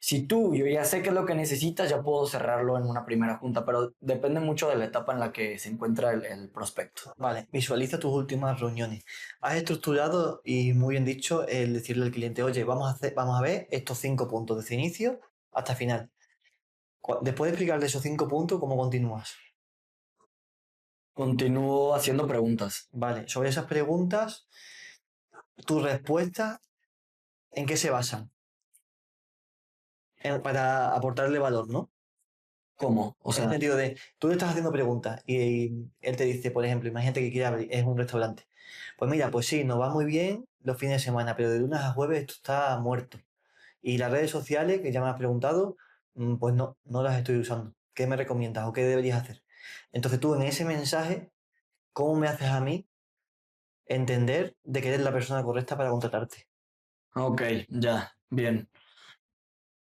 Si yo ya sé qué es lo que necesitas, ya puedo cerrarlo en una primera junta, pero depende mucho de la etapa en la que se encuentra el prospecto. Vale, visualiza tus últimas reuniones. Has estructurado y muy bien dicho el decirle al cliente, oye, vamos a ver estos 5 puntos desde inicio hasta final. Después de explicarle esos 5 puntos, ¿cómo continúas? Continúo haciendo preguntas. Vale, sobre esas preguntas, tus respuestas, ¿en qué se basan? Para aportarle valor, ¿no? ¿Cómo? O En el sea, sentido de, tú le estás haciendo preguntas y él te dice, por ejemplo, imagínate que quiere abrir, es un restaurante. Pues mira, pues sí, nos va muy bien los fines de semana, pero de lunes a jueves esto está muerto. Y las redes sociales, que ya me has preguntado, pues no las estoy usando. ¿Qué me recomiendas o qué deberías hacer? Entonces tú en ese mensaje, ¿cómo me haces a mí entender de que eres la persona correcta para contratarte? ok, ya, bien.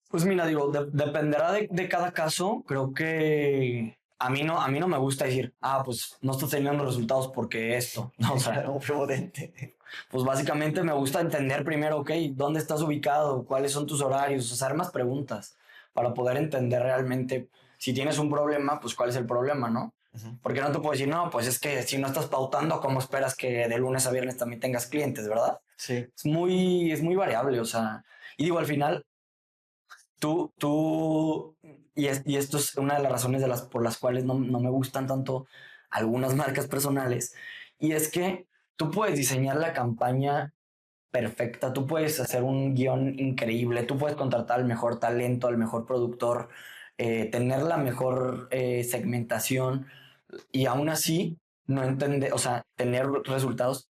Pues mira, digo, dependerá de cada caso. Creo que a mí no me gusta decir, pues no estás teniendo resultados porque esto, ¿no? O sea, Claro, prepotente. pues básicamente me gusta entender primero, ok, ¿dónde estás ubicado? ¿Cuáles son tus horarios? Hacer más preguntas para poder entender realmente si tienes un problema, pues cuál es el problema, ¿no? Ujú. Porque no te puedo decir, no, pues es que si no estás pautando, ¿cómo esperas que de lunes a viernes también tengas clientes, verdad? Sí, Es muy variable, o sea, y digo, al final, y esto es una de las razones por las cuales no me gustan tanto algunas marcas personales, y es que tú puedes diseñar la campaña perfecta, tú puedes hacer un guión increíble, tú puedes contratar al mejor talento, al mejor productor, tener la mejor segmentación y aún así no entender, o sea, tener resultados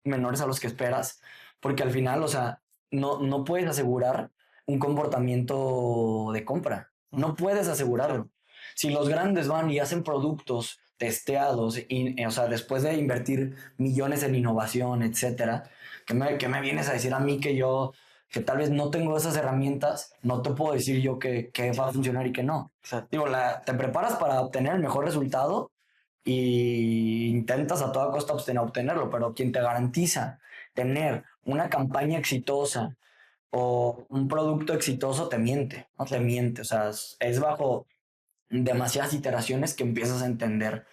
menores a los que esperas, porque al final, o sea, no puedes asegurar un comportamiento de compra, no puedes asegurarlo. Si los grandes van y hacen productos testeados, y, o sea, después de invertir millones en innovación, etcétera, ¿qué me vienes a decir a mí que tal vez no tengo esas herramientas, no te puedo decir yo que va a funcionar y que no? exacto. Digo, te preparas para obtener el mejor resultado y intentas a toda costa obtenerlo, pero quien te garantiza tener una campaña exitosa o un producto exitoso te miente, no te Claro. miente, o sea, es bajo demasiadas iteraciones que empiezas a entender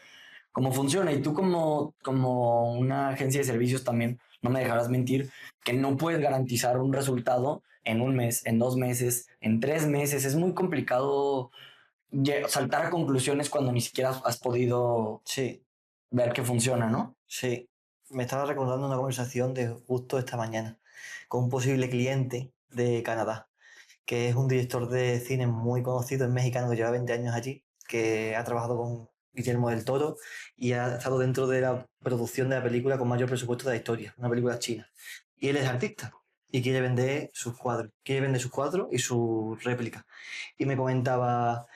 cómo funciona. Y tú como una agencia de servicios también no me dejarás mentir que no puedes garantizar un resultado en un mes, en 2 meses, en 3 meses. Es muy complicado saltar a conclusiones cuando ni siquiera has podido Sí, ver que funciona, ¿no? sí. Me estaba recordando una conversación de justo esta mañana con un posible cliente de Canadá, que es un director de cine muy conocido, es mexicano que lleva 20 años allí, que ha trabajado con Guillermo del Toro y ha estado dentro de la producción de la película con mayor presupuesto de la historia, una película china. Y él es artista y quiere vender sus cuadros y sus réplicas. Y me comentaba,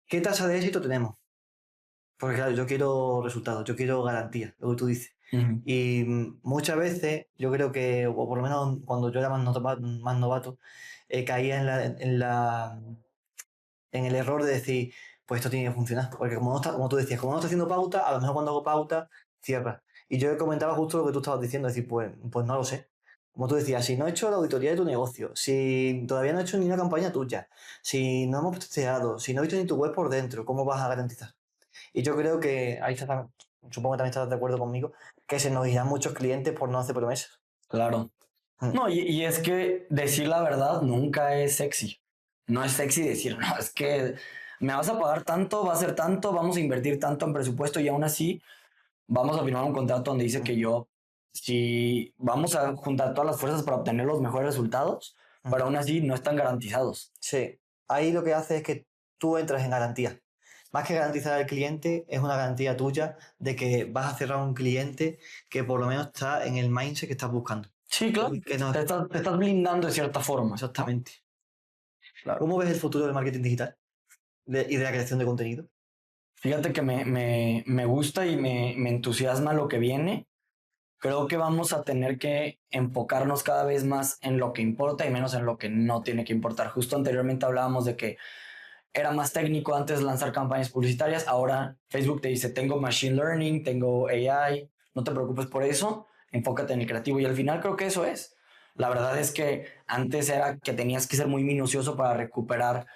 ¿qué tasa de éxito tenemos? Porque claro, yo quiero resultados, yo quiero garantía, lo que tú dices. Ujú. Y muchas veces, yo creo que, o por lo menos cuando yo era más novato, caía en el error de decir, pues esto tiene que funcionar. Porque como, no está, como tú decías, como no está haciendo pauta, a lo mejor cuando hago pauta, cierra. Y yo comentaba justo lo que tú estabas diciendo, decir, pues no lo sé. Como tú decías, si no he hecho la auditoría de tu negocio, si todavía no he hecho ni una campaña tuya, si no hemos testeado, si no he visto ni tu web por dentro, ¿cómo vas a garantizar? Y yo creo que ahí está, supongo que también estás de acuerdo conmigo, que se nos irán muchos clientes por no hacer promesas. Claro. Mm, No, y es que decir la verdad nunca es sexy. no es sexy decir, no, es que me vas a pagar tanto, va a ser tanto, vamos a invertir tanto en presupuesto y aún así vamos a firmar un contrato donde dice que yo, si vamos a juntar todas las fuerzas para obtener los mejores resultados, pero aún así no están garantizados. Sí, ahí lo que hace es que tú entras en garantía. Más que garantizar al cliente, es una garantía tuya de que vas a cerrar un cliente que por lo menos está en el mindset que estás buscando. Sí, claro. Que no- Te estás blindando de cierta forma. Exactamente. Claro. ¿Cómo ves el futuro del marketing digital y de la creación de contenido? Fíjate que me gusta y me entusiasma lo que viene. Creo que vamos a tener que enfocarnos cada vez más en lo que importa y menos en lo que no tiene que importar. Justo anteriormente hablábamos de que era más técnico antes lanzar campañas publicitarias. Ahora Facebook te dice, tengo machine learning, tengo AI, no te preocupes por eso, enfócate en el creativo. Y al final creo que eso es. La verdad es que antes era que tenías que ser muy minucioso para recuperar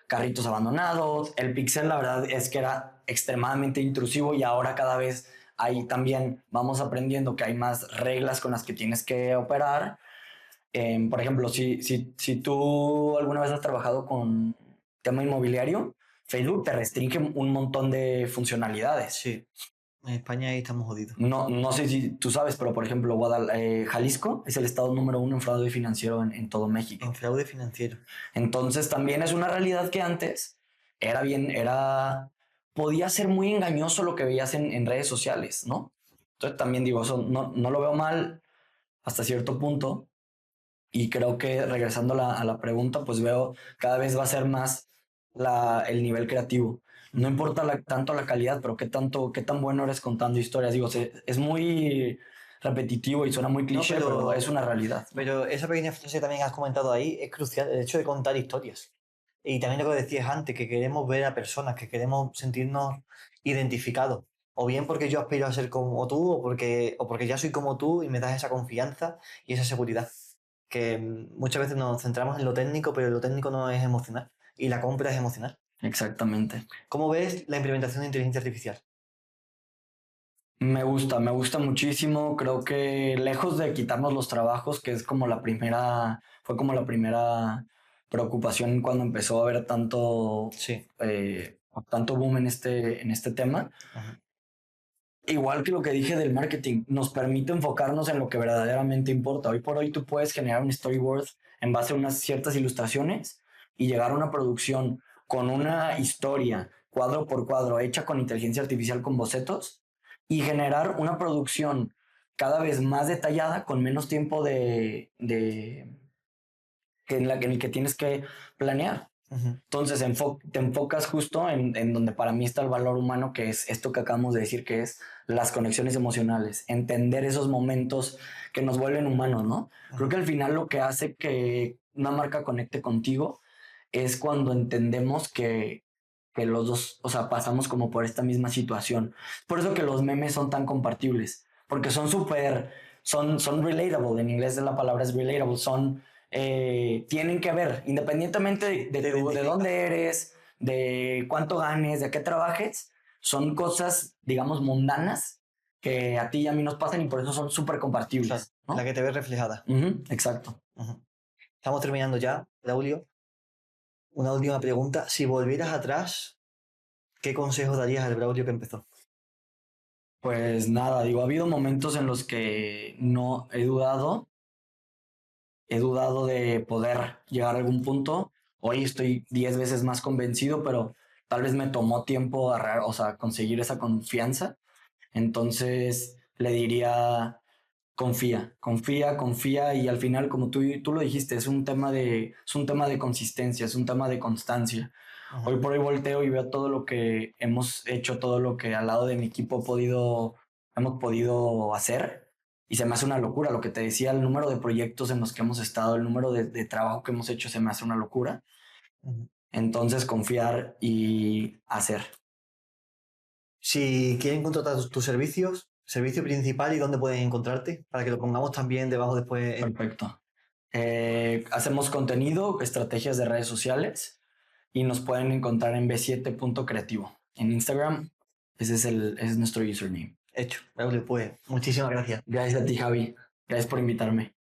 carritos abandonados. El pixel, la verdad es que era extremadamente intrusivo y ahora cada vez ahí también vamos aprendiendo que hay más reglas con las que tienes que operar. Por ejemplo, si tú alguna vez has trabajado con tema inmobiliario, Facebook te restringe un montón de funcionalidades. Sí, en España ahí estamos jodidos. No sé si tú sabes, pero por ejemplo, Jalisco es el estado número 1 en fraude financiero en todo México. En fraude financiero. Entonces también es una realidad que antes podía ser muy engañoso lo que veías en redes sociales, ¿no? Entonces también digo, eso no lo veo mal hasta cierto punto. Y creo que regresando a la pregunta, pues veo cada vez va a ser más el nivel creativo. No importa tanto la calidad, pero qué tan bueno eres contando historias. Digo, es muy repetitivo y suena muy cliché, pero es una realidad. Pero esa pequeña frase que también has comentado ahí es crucial, el hecho de contar historias. Y también lo que decías antes, que queremos ver a personas, que queremos sentirnos identificados. O bien porque yo aspiro a ser como tú, o porque ya soy como tú y me das esa confianza y esa seguridad. Que muchas veces nos centramos en lo técnico, pero lo técnico no es emocional. Y la compra es emocional. Exactamente. ¿Cómo ves la implementación de inteligencia artificial? Me gusta muchísimo. Creo que lejos de quitarnos los trabajos, que es como fue como la primera preocupación cuando empezó a haber Sí. tanto boom en este tema. Ajá. Igual que lo que dije del marketing, nos permite enfocarnos en lo que verdaderamente importa. Hoy por hoy tú puedes generar un storyboard en base a unas ciertas ilustraciones y llegar a una producción con una historia, cuadro por cuadro, hecha con inteligencia artificial con bocetos y generar una producción cada vez más detallada con menos tiempo en el que tienes que planear. Entonces te enfocas justo en donde para mí está el valor humano, que es esto que acabamos de decir, que es las conexiones emocionales, entender esos momentos que nos vuelven humanos, ¿no? Creo que al final lo que hace que una marca conecte contigo es cuando entendemos que los dos, o sea, pasamos como por esta misma situación. Por eso que los memes son tan compartibles, porque son relatable, en inglés la palabra es relatable, tienen que ver, independientemente de dónde eres, de cuánto ganes, de qué trabajes, son cosas, digamos, mundanas que a ti y a mí nos pasan y por eso son súper compartibles. O sea, ¿no? La que te ves reflejada. Exacto. Estamos terminando ya, Braulio. Una última pregunta. Si volvieras atrás, ¿qué consejo darías al Braulio que empezó? Pues nada, digo, ha habido momentos en los que no he dudado de poder llegar a algún punto. Hoy estoy 10 veces más convencido, pero tal vez me tomó tiempo o sea, conseguir esa confianza. Entonces le diría, confía y al final, como tú lo dijiste, es un tema de consistencia, es un tema de constancia. Hoy por hoy volteo y veo todo lo que hemos hecho, todo lo que al lado de mi equipo hemos podido hacer y se me hace una locura. Lo que te decía, el número de proyectos en los que hemos estado, el número de trabajo que hemos hecho se me hace una locura. Entonces confiar y hacer. Si quieren contratar tus servicios, servicio principal y dónde pueden encontrarte, para que lo pongamos también debajo después. Perfecto. Hacemos contenido, estrategias de redes sociales y nos pueden encontrar en b7.creativo. En Instagram, ese es nuestro username. Hecho. Braulio, pues muchísimas gracias. Gracias a ti, Javi. Gracias por invitarme.